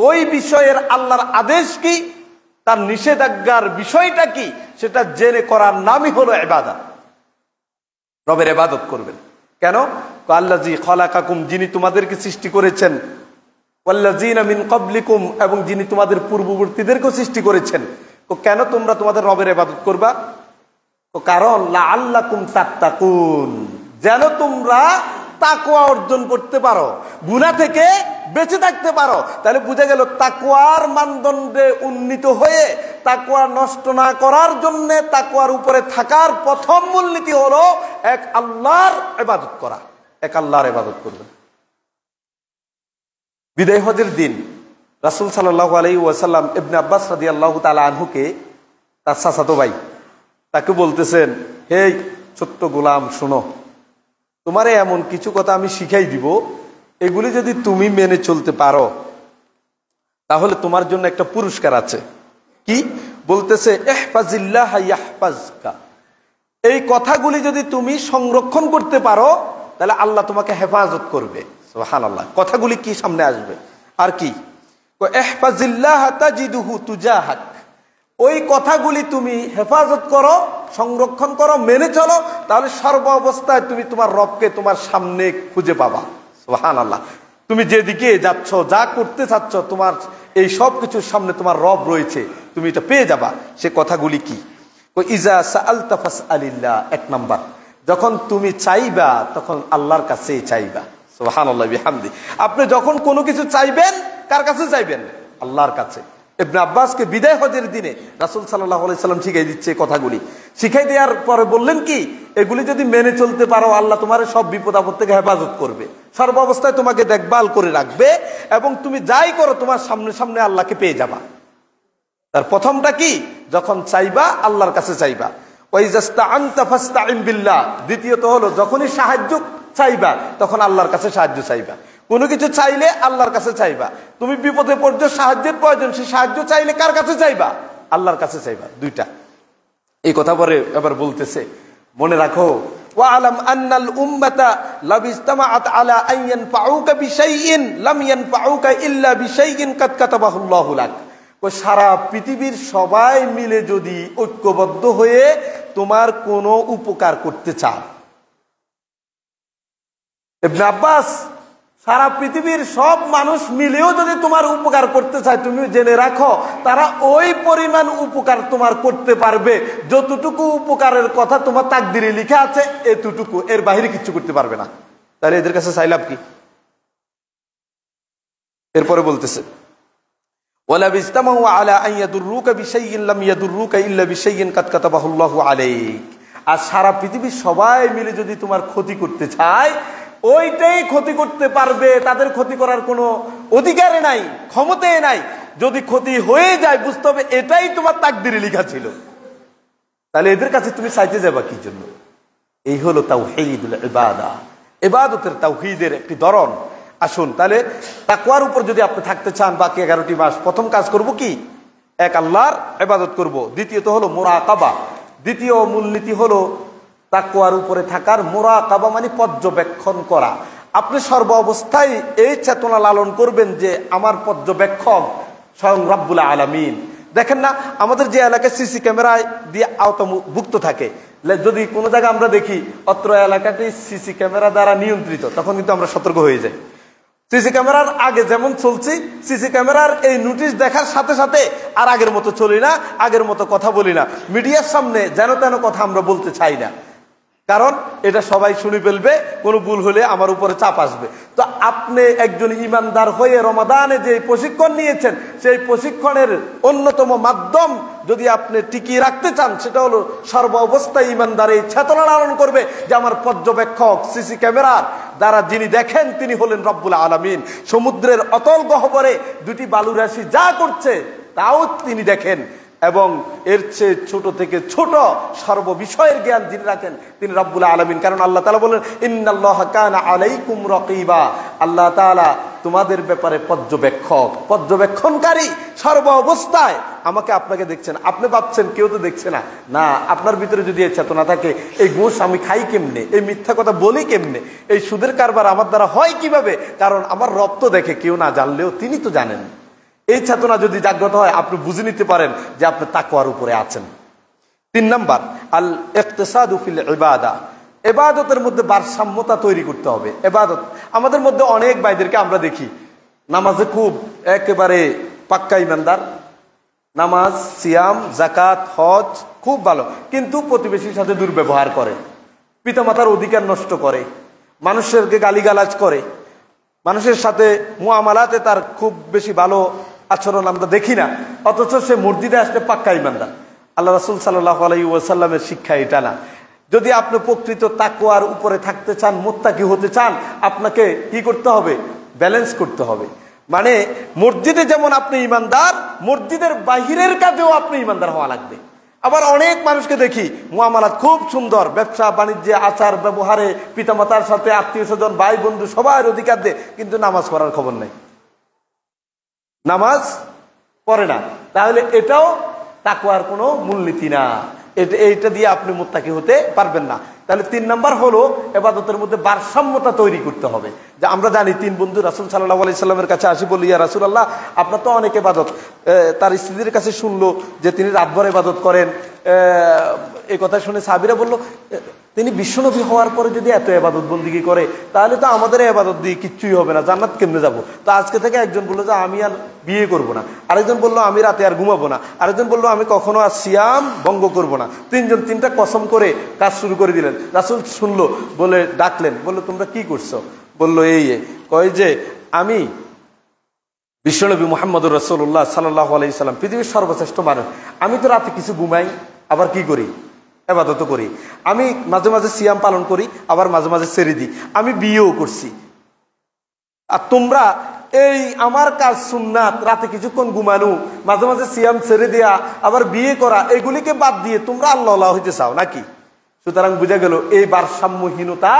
Speaker 1: ওই বিষয়ের আল্লাহর আদেশ কি, তার নিষেধাজ্ঞার বিষয়টা কি, সেটা জেনে করার নামই হলো ইবাদত। রবের ইবাদত করবেন কেন? আল্লাযী খালাকাকুম, যিনি তোমাদেরকে সৃষ্টি করেছেন, ওয়াল্লাযীনা মিন ক্বাবলিকুম, এবং যিনি তোমাদের পূর্ববর্তীদেরকেও সৃষ্টি করেছেন। তো কেন তোমরা তোমাদের রবের ইবাদত করবা? তো কারণ লাআল্লাকুম তাত্তাকুন, যেন তোমরা তাকওয়া অর্জন করতে পারো, গুনাহ থেকে বেঁচে থাকতে পারো। তাহলে বুঝা গেল তাকওয়ার মানদণ্ডে উন্নীত হয়ে তাকওয়া নষ্ট না করার জন্য তাকওয়ার উপরে থাকার প্রথম মূলনীতি হলো এক আল্লাহর ইবাদত করা, এক আল্লাহর ইবাদত করবেন। বিদায় হজের দিন রাসূল সাল্লাল্লাহু আলাইহি ওয়াসাল্লাম ইবনে আব্বাস রাদিয়াল্লাহু তাআলা আনহুকে, তার চাচাতো ভাই, তাকে বলতেছেন, হে ছোট্ট গোলাম, শোনো, তোমারে এমন কিছু কথা আমি শিখাই দিব, এগুলি যদি তুমি মেনে চলতে পারো তাহলে তোমার জন্য একটা পুরস্কার আছে। কি বলতেছে? ইহফাজিল্লাহ ইয়াহফাজকা। এই কথাগুলি যদি তুমি সংরক্ষণ করতে পারো তাহলে আল্লাহ তোমাকে হেফাজত করবে। সুবহানাল্লাহ। কথাগুলি কি সামনে আসবে আর কি? ইহফাজিল্লাহ তাজিদুহু তুজাহাক। ওই কথাগুলি তুমি হেফাজত করো, সংরক্ষণ করো, মেনে চলো, তাহলে সর্ব অবস্থায় তুমি তোমার রবকে তোমার সামনে খুঁজে পাবা। সুবহানাল্লাহ। তুমি যেদিকে যাচ্ছ, যা করতে চাচ্ছ, তোমার এই সব কিছুর সামনে তোমার রব রয়েছে, তুমি এটা পেয়ে যাবা। সে কথাগুলি কি? ইজা সাআলতা ফাসআলিল্লাহ। এক নাম্বার, যখন তুমি চাইবা তখন আল্লাহর কাছে চাইবা। সুবহানাল্লাহ বিহামদি। আপনি যখন কোনো কিছু চাইবেন, কার কাছে চাইবেন? আল্লাহর কাছে। ইবনে আব্বাসকে বিদায় হজের দিনে রাসূল সাল্লাল্লাহু আলাইহি সাল্লাম শিখাই দিচ্ছে কথাগুলি। শিখাই দেওয়ার পরে বললেন কি, এগুলি যদি মেনে চলতে পারো আল্লাহ তোমার সব বিপদ আপদ থেকে হেফাজত করবে, সর্ব অবস্থায় তোমাকে দেখভাল করে রাখবে, এবং তুমি যাই করো তোমার সামনে সামনে আল্লাহকে পেয়ে যাবা। তার প্রথমটা কি? যখন চাইবা আল্লাহর কাছে চাইবা। ওয়াইজাস্তাআনতা ফাস্তাইন বিল্লাহ। দ্বিতীয়ত হলো যখনই সাহায্য চাইবা তখন আল্লাহর কাছে সাহায্য চাইবা। কোনো কিছু চাইলে আল্লাহর কাছে চাইবা। তুমি বিপদে পড়ছো, সাহায্যের প্রয়োজন, সেই সাহায্য চাইলে কার কাছে চাইবা? আল্লাহর কাছে চাইবা। দুইটা। এই কথা পরে এবার বলতেছে, মনে রাখো, ওয়ালাম আন্নাল উম্মাতা লাউ ইজতামাআত আলা আন ইয়ানফাউকা বিশাইইন লাম ইয়ানফাউকা ইল্লা বিশাইইন কাদ কাতাবাহুল্লাহু লাক। ও সারা পৃথিবীর সবাই মিলে যদি ঐক্যবদ্ধ হয়ে তোমার কোনো উপকার করতে চায়। ইবনে আব্বাস, সারা পৃথিবীর সব মানুষ মিলেও যদি তোমার উপকার করতে চায়, তুমি জেনে রাখো তারা ওই পরিমাণ উপকার তোমার করতে পারবে যতটুকু উপকারের কথা তোমার তাকদিরে লেখা আছে, এতটুকু, এর বাইরে কিছু করতে পারবে না। তাহলে এদের কাছে চাইলাম কি? এরপরে বলতেছে, ওয়ালা বিজতামাউ আলা আন ইয়াদুররুকা বিশাইইন লাম ইয়াদুররুকা ইল্লা বিশাইইন কাদ কাতাবাহুল্লাহু আলাইক। আর সারা পৃথিবীর সবাই মিলে যদি তোমার ক্ষতি করতে চায়, ওইটাই ক্ষতি করতে পারবে, তাদের ক্ষতি করার কোনো অধিকারে নাই, ক্ষমতায় নাই। যদি ক্ষতি হয়ে যায় বুঝতে হবে এটাই তোমার তাকদিরে লেখা ছিল। তাহলে এদের কাছে তুমি চাইতে যাবা কি জন্য? এই হলো তাওহীদুল ইবাদা, ইবাদতের তাওহীদের একটি ধরন। আসুন তাহলে তাকওয়ার উপর যদি আপনি থাকতে চান বাকি 11টি মাস, প্রথম কাজ করব কি? এক আল্লাহর ইবাদত করব। দ্বিতীয়ত হলো মুরাকাবা। দ্বিতীয় মূলনীতি হলো তাকওয়ার উপরে থাকার মুরাকাবা, মানে পর্যবেক্ষণ করা। আপনি সর্ব অবস্থায় এই চেতনা লালন করবেন যে আমার পর্যবেক্ষক স্বয়ং রব্বুল আলামিন। দেখেন না, আমাদের যে এলাকায় সিসি ক্যামেরায় দিয়ে আওতাভুক্ত থাকে, যদি কোনো জায়গায় আমরা দেখি অত্র এলাকাটি সিসি ক্যামেরা দ্বারা নিয়ন্ত্রিত, তখন কিন্তু আমরা সতর্ক হয়ে যাই। সিসি ক্যামেরার আগে যেমন চলছি, সিসি ক্যামেরার এই নোটিশ দেখার সাথে সাথে আর আগের মতো চলি না, আগের মতো কথা বলি না। মিডিয়ার সামনে যেন তেন কথা আমরা বলতে চাই না, কারণ এটা সবাই শুনে ফেলবে, কোনো ভুল হলে আমার উপরে চাপ আসবে। তো আপনি একজন ইমানদার হয়ে রমাদানে যে প্রশিক্ষণ নিয়েছেন, সেই প্রশিক্ষণের অন্যতম মাধ্যম যদি আপনি টিকিয়ে রাখতে চান, সেটা হলো সর্ব অবস্থায় ইমানদার এই চেতনা লালন করবে যে আমার পর্যবেক্ষক সিসি ক্যামেরার দ্বারা যিনি দেখেন তিনি হলেন রব্বুল আলামিন। সমুদ্রের অতল গহ্বরে দুটি বালুরাশি যা করছে তাও তিনি দেখেন, এবং এর চেয়ে ছোট থেকে ছোট সর্ববিষয়ের জ্ঞান যিনি রাখেন তিনি রব্বুল আলামিন। কারণ আল্লাহ তাআলা বলেন ইন্নাল্লাহা কানা আলাইকুম রাকিবা, আল্লাহ তাআলা তোমাদের ব্যাপারে পর্যবেক্ষণকারী, সর্ব অবস্থায় আমাকে আপনাকে দেখছেন। আপনি ভাবছেন কেউ তো দেখছে না, না, আপনার ভিতরে যদি এই চেতনা থাকে এই ঘুষ আমি খাই কেমনে, এই মিথ্যা কথা বলি কেমনে, এই সুদের কারবার আমার দ্বারা হয় কিভাবে, কারণ আমার রব তো দেখে, কেউ না জানলেও তিনি তো জানেন। এই চেতনা যদি জাগ্রত হয় আপনি বুঝে নিতে পারেন যে আপনি তাকওয়ার উপরে আছেন। 3 নাম্বার আল ইকতিসাদু ফিল ইবাদা, ইবাদতের মধ্যে ভারসাম্যতা তৈরি করতে হবে। ইবাদত আমাদের মধ্যে অনেক ভাইদেরকে আমরা দেখি নামাজে খুব একেবারে পাক্কা ইমানদার, নামাজ, সিয়াম, যাকাত, হজ খুব ভালো, কিন্তু প্রতিবেশীর সাথে দুর্ব্যবহার করে, পিতামাতার অধিকার নষ্ট করে, মানুষেরকে গালিগালাজ করে, মানুষের সাথে মুআমালাতে তার খুব বেশি ভালো আচরণ আমরা দেখি না, অথচ সে মসজিদে আসলে পাক্কা ইমানদার। আল্লাহ রাসূল সাল্লাল্লাহু আলাইহি ওয়াসাল্লামের শিক্ষা এটা না। যদি আপনি প্রকৃত তাকওয়ার উপরে থাকতে চান, মুত্তাকি হতে চান, আপনাকে কি করতে হবে? ব্যালেন্স করতে হবে। মানে মসজিদে যেমন আপনি ইমানদার, মসজিদের বাহিরের কাজেও আপনি ইমানদার হওয়া লাগবে। আবার অনেক মানুষকে দেখি মুআমালাত খুব সুন্দর, ব্যবসা বাণিজ্যে, আচার ব্যবহারে, পিতামাতার সাথে, আত্মীয় স্বজন, ভাই বন্ধু সবার অধিকার দেয়, কিন্তু নামাজ পড়ার খবর নেই, নামাজ পড়ে না। তাহলে এটাও তাকওয়ার কোনো মূলনীতি না, এইটা দিয়ে আপনি মুত্তাকি হতে পারবেন না। তাহলে 3 নাম্বার হলো ইবাদতের মধ্যে ভারসাম্যতা তৈরি করতে হবে। যে আমরা জানি 3 বন্ধু রাসূল সাল্লাল্লাহু আলাইহি সাল্লামের কাছে আসি, বলি ইয়া রাসূলুল্লাহ আপনার তো অনেক ইবাদত। তার স্ত্রীর কাছে শুনলো যে তিনি রাতভর ইবাদত করেন। এই কথা শুনে সাহাবীরা বলল তিনি বিশ্বনবী হওয়ার পরে যদি এত ইবাদত বন্দেগী করে তাহলে তো আমাদের ইবাদত দিয়ে কিচ্ছুই হবে না, জান্নাত কেমনে যাব? তো আজকে থেকে একজন বললো যে আমি আর বিয়ে করব না, আরেকজন বললো আমি রাতে আর ঘুমাবো না, আরেকজন বললো আমি কখনো আর সিয়াম ভঙ্গ করব না। 3 জন 3টা কসম করে কাজ শুরু করে দিলেন। রাসূল শুনলো, বলে ডাকলেন, বললো তোমরা কি করছো? বললো এই কয় যে আমি বিশ্বনবী মুহাম্মদুর রাসূলুল্লাহ সাল্লাল্লাহু আলাইহি সাল্লাম পৃথিবীর সর্বশ্রেষ্ঠ মানুষ, আমি তো রাতে কিছু ঘুমাই, আবার কি করি? ইবাদত করি। আমি মাঝে মাঝে সিয়াম পালন করি, আবার মাঝে মাঝে ছেড়ে দিই, আমি বিয়েও করছি। আর তোমরা এই আমার কাজ সুন্নাত, রাতে কিছুক্ষণ ঘুমানো, মাঝে মাঝে সিয়াম ছেড়ে দেয়া, আবার বিয়ে করা, এগুলিকে বাদ দিয়ে তোমরা আল্লাহ হইতে চাও নাকি? সুতরাং বুঝা গেল এই ভারসাম্যহীনতা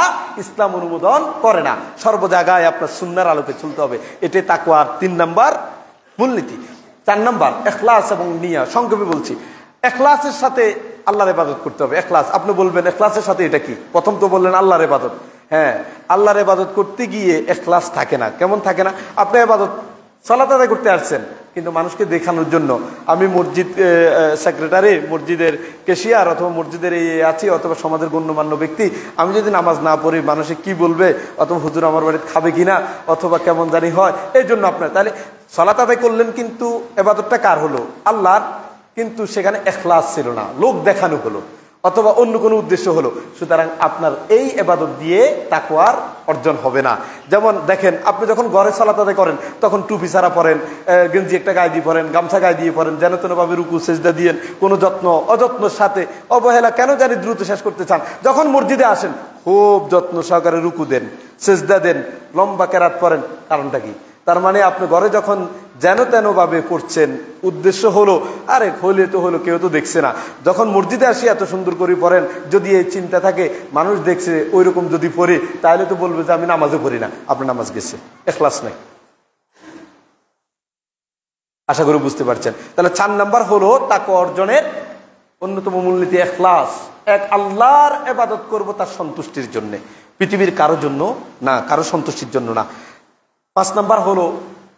Speaker 1: ইসলাম অনুমোদন করে না। সর্ব জায়গায় আপনার সুন্নাহর আলোকে চলতে হবে, এটাই তাকওয়ার 3 নাম্বার মূলনীতি। 4 নাম্বার ইখলাস এবং নিয়া। সংক্ষেপে বলছি, ইখলাসের সাথে আল্লাহর ইবাদত করতে হবে। ইখলাস, আপনি বলবেন ইখলাসের সাথে এটা কি? প্রথম তো বললেন আল্লাহর ইবাদত। হ্যাঁ, আল্লাহর ইবাদত করতে গিয়ে ইখলাস থাকে না। কেমন থাকে না? আপনি ইবাদত সালাত আদায় করতে আসছেন, কিন্তু মানুষকে দেখানোর জন্য আমি মসজিদ সেক্রেটারি, মসজিদের ক্যাশিয়ার, অথবা মসজিদের এই আছি, অথবা সমাজের গণ্যমান্য ব্যক্তি, আমি যদি নামাজ না পড়ি মানুষে কি বলবে, অথবা হুজুর আমার বাড়িতে খাবে কিনা, অথবা কেমন জানি হয়, এই জন্য আপনার তাহলে সালাত আদায় করলেন, কিন্তু ইবাদতটা কার হলো? আল্লাহর, কিন্তু সেখানে ইখলাস ছিল না, লোক দেখানো হলো, অথবা অন্য কোনো উদ্দেশ্য হলো। সুতরাং আপনার এই ইবাদত দিয়ে তাকওয়ার অর্জন হবে না। যেমন দেখেন, আপনি যখন ঘরে সালাত আদায় করেন তখন টুপি ছাড়া পরেন, গেঞ্জি একটা গায়ে দিয়ে পরেন, গামছা গায়ে দিয়ে পরেন, যেন তেনভাবে রুকু সেজদা দিয়েন, কোনো যত্ন অযত্নের সাথে অবহেলা কেন জানি দ্রুত শেষ করতে চান। যখন মসজিদে আসেন খুব যত্ন সহকারে রুকু দেন, সেজদা দেন, লম্বা কেরাত পড়েন, কারণটা কি? তার মানে আপনি ঘরে যখন যেন তেন ভাবে পড়ছেন, উদ্দেশ্য হলো আরে হইলে তো হলো, কেউ তো দেখছে না। যখন মসজিদে আসি এত সুন্দর করে পড়েন, যদি এই চিন্তা থাকে মানুষ দেখছে, ওই রকম যদি পড়ি তাহলে তো বলবে যে আমি নামাজও পড়ি না, আপনার নামাজ গেছে, ইখলাস নাই। আশা করি বুঝতে পারছেন। তাহলে 4 নাম্বার হলো তাকওয়া অর্জনের অন্যতম মূলনীতি ইখলাস। এক আল্লাহর ইবাদত করব তার সন্তুষ্টির জন্য, পৃথিবীর কারোর জন্য না, কারো সন্তুষ্টির জন্য না। 5 নাম্বার হলো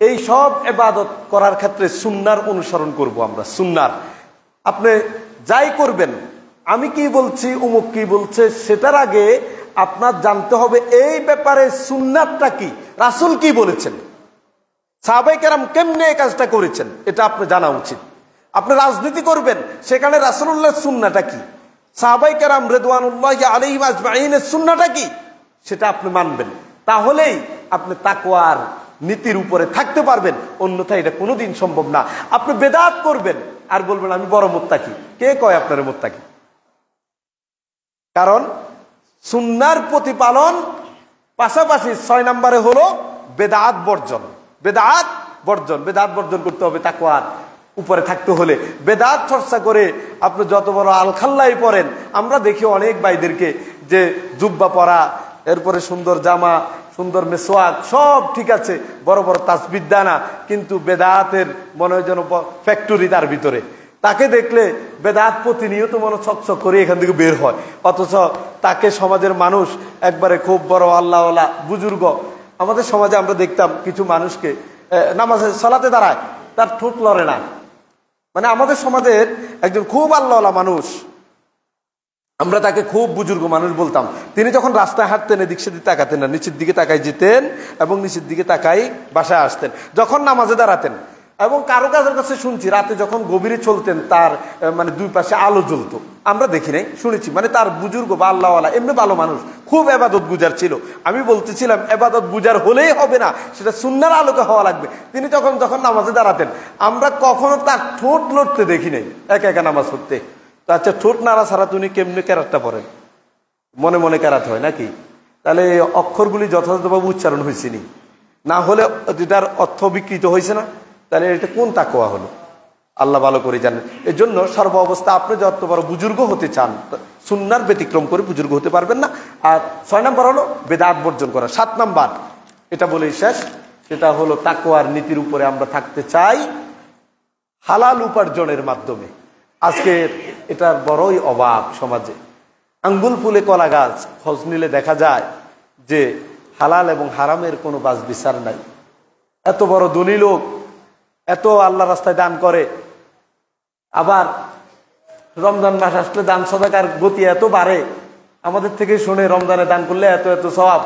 Speaker 1: এই সব ইবাদত করার ক্ষেত্রে সুন্নাহর অনুসরণ করব আমরা। সুন্নাহর আপনি যাই করবেন, আমি কি বলছি, অমুক কি বলছে, সেটার আগে আপনার জানতে হবে এই ব্যাপারে সুন্নাতটা কি, রাসূল কি বলেছেন, সাহাবায়ে কেরাম কেমনে এই কাজটা করেছেন, এটা আপনি জানা উচিত। আপনি রাজনীতি করবেন, সেখানে রাসূলুল্লাহর সুন্নাহটা কি, সাহাবায়ে কেরাম রিদওয়ানুল্লাহি আলাইহিম আজমাইনের সুন্নাহটা কি, সেটা আপনি মানবেন। তাহলেই আপনি তাকওয়ার নীতির উপরে থাকতে পারবেন, অন্যথায় এটা কোনোদিন সম্ভব না। আপনি বেদাত করবেন আর বলবেন আমি বড় মুত্তাকি, কে কয় আপনার মুত্তাকি? কারণ সুন্নাহর প্রতিপালন পাশাপাশি 6 নম্বরে হলো বেদাত বর্জন। বেদাত বর্জন করতে হবে তাকওয়ার উপরে থাকতে হলে বেদাত চর্চা করে আপনি যত বড় আলখাল্লাই পরেন, আমরা দেখি অনেক ভাইদেরকে যে জুব্বা পরা, এরপরে সুন্দর জামা, সুন্দর মেসওয়াক, সব ঠিক আছে, বড় বড় তাসবিহ দানা, কিন্তু বেদাতের মনে হয় যেন ফ্যাক্টরি তার ভিতরে। তাকে দেখলে বেদাত প্রতিনিয়ত মনে ছকছক করে এখান থেকে বের হয়, অথচ তাকে সমাজের মানুষ একবারে খুব বড় আল্লাহওয়ালা বুজুর্গ। আমাদের সমাজে আমরা দেখতাম কিছু মানুষকে নামাজে সালাতে দাঁড়ায়, তার ঠোঁট লড়ে না। মানে আমাদের সমাজের একজন খুব আল্লাহওয়ালা মানুষ, আমরা তাকে খুব বুজুর্গ মানুষ বলতাম। তিনি যখন রাস্তায় হাঁটতেন এদিক সেদিক তাকাতেন না, নিচের দিকে তাকাই যেতেন এবং নিচের দিকে তাকাই বাসায় আসতেন। যখন নামাজে দাঁড়াতেন এবং কারো কাজের কাছে শুনছি রাতে যখন গভীরে চলতেন তার মানে দুই পাশে আলো জ্বলতো, আমরা দেখি নাই, শুনেছি। মানে তার বুজুর্গ বা আল্লাহওয়ালা এমনি ভালো মানুষ, খুব এবাদত গুজার ছিল। আমি বলতেছিলাম এবাদত গুজার হলেই হবে না, সেটা সুন্নাহর আলোকে হওয়া লাগবে। তিনি যখন নামাজে দাঁড়াতেন আমরা কখনো তার ঠোঁট লড়তে দেখি নাই একা একা নামাজ পড়তে। তো আচ্ছা, ঠোঁট নাড়া ছাড়া তুমি কেমনি কেরাতটা পড়েন? মনে মনে কেরাত হয় নাকি? তাহলে অক্ষরগুলি যথাযথভাবে উচ্চারণ হয়েছে নি, না হলে এটার অর্থ বিকৃত হয়েছে না? তাহলে এটা কোন তাকওয়া হলো? আল্লাহ ভালো করে জানেন। এই জন্য সর্ব অবস্থা আপনি যত বড় বুজুর্গ হতে চান, সুন্নাহর ব্যতিক্রম করে বুজুর্গ হতে পারবেন না। আর 6 নম্বর হলো বেদাত বর্জন করা। 7 নম্বর এটা বলেই শেষ, সেটা হলো তাকওয়ার নীতির উপরে আমরা থাকতে চাই হালাল উপার্জনের মাধ্যমে। আজকে এটার বড়ই অভাব সমাজে। আঙ্গুল ফুলে কলা গাছ, খোঁজ নিলে দেখা যায় যে হালাল এবং হারামের কোনো বাছ বিচার নাই। এত বড় ধনী লোক, এত আল্লাহ রাস্তায় দান করে, আবার রমজান মাস আসলে দান সদাকার গতি এত বাড়ে। আমাদের থেকে শুনে রমজানে দান করলে এত এত সওয়াব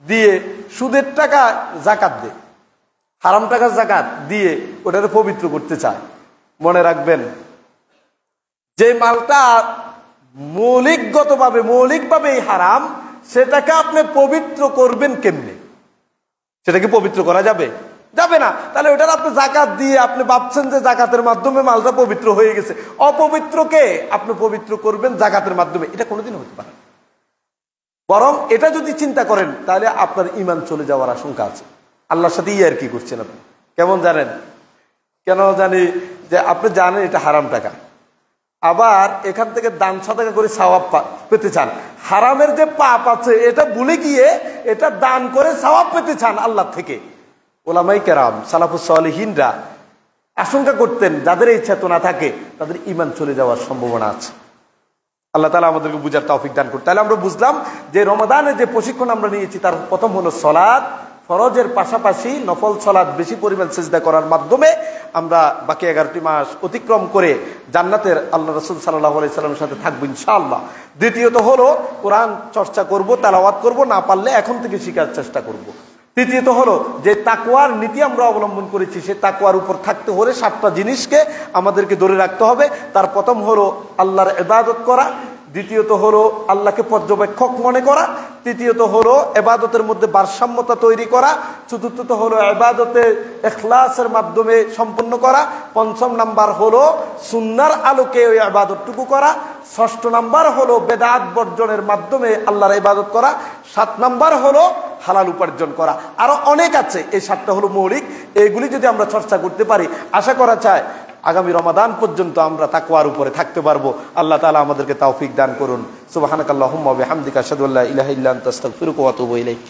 Speaker 1: দিয়ে সুদের টাকা জাকাত দেয়, হারাম টাকা জাকাত দিয়ে ওটাকে পবিত্র করতে চায়। মনে রাখবেন, যে মালটা মৌলিকভাবে হারাম, সেটাকে আপনি পবিত্র করবেন কেমনে? সেটাকে পবিত্র করা যাবে? যাবে না। তাহলে ওটার আপনি জাকাত দিয়ে আপনি ভাবছেন যে জাকাতের মাধ্যমে মালটা পবিত্র হয়ে গেছে। অপবিত্রকে আপনি পবিত্র করবেন জাকাতের মাধ্যমে, এটা কোনোদিন হতে পারে। বরং এটা যদি চিন্তা করেন তাহলে আপনার ঈমান চলে যাওয়ার আশঙ্কা আছে। আল্লাহর সাথে আর কি করছেন আপনি? কেমন জানেন? কেন জানি যে আপনি জানেন এটা হারাম টাকা, আবার এখান থেকে দান সাদাকা করে সওয়াব পেতে চান। হারামের যে পাপ আছে এটা ভুলে গিয়ে এটা দান করে সওয়াব পেতে চান আল্লাহ থেকে। ওলামায়ে কেরাম, সালাফুস সালিহিনরা আশঙ্কা করতেন যাদের এই চেতনা থাকে তাদের ঈমান চলে যাওয়ার সম্ভাবনা আছে। আল্লাহ তাআলা আমাদেরকে বুঝার তৌফিক দান করুন। তাহলে আমরা বুঝলাম যে রমাদানে যে প্রশিক্ষণ আমরা নিয়েছি তার প্রথম হলো সালাত, ফরজের পাশাপাশি নফল সালাত বেশি পরিমাণ সিজদা করার মাধ্যমে আমরা বাকি 11টি মাস অতিক্রম করে জান্নাতের আল্লাহ রাসূল সাল্লাল্লাহু আলাইহি সাল্লামের সাথে থাকবো ইনশাআল্লাহ। দ্বিতীয়ত হলো কোরআন চর্চা করব, তেলাওয়াত করব, না পারলে এখন থেকে শেখার চেষ্টা করব। তৃতীয়ত হলো যে তাকওয়ার নীতি আমরা অবলম্বন করেছি, সে তাকওয়ার উপর থাকতে হলে 7টা জিনিসকে আমাদেরকে ধরে রাখতে হবে। তার প্রথম হলো আল্লাহর ইবাদত করা, দ্বিতীয়ত হলো আল্লাহকে পর্যবেক্ষক মনে করা, তৃতীয়ত হলো ইবাদতের মধ্যে ভারসাম্যতা তৈরি করা, চতুর্থত হলো ইবাদতে ইখলাসের মাধ্যমে সম্পন্ন করা, পঞ্চম নাম্বার হলো সুন্নাহর আলোকে ওই ইবাদতটুকু করা, ষষ্ঠ নাম্বার হলো বেদাত বর্জনের মাধ্যমে আল্লাহর ইবাদত করা, 7 নাম্বার হলো হালাল উপার্জন করা। আরো অনেক আছে, এই 7টা হলো মৌলিক। এইগুলি যদি আমরা চর্চা করতে পারি, আশা করা যায় আগামী রমাদান পর্যন্ত আমরা তাকওয়ার উপরে থাকতে পারবো। আল্লাহ তাআলা আমাদেরকে তৌফিক দান করুন। সুবহানাকাল্লাহুম্মা ওয়া বিহামদিকা আশহাদু আল্লা ইলাহা ইল্লা আনতা আস্তাগফিরুকা ওয়া আতুবু ইলাইক।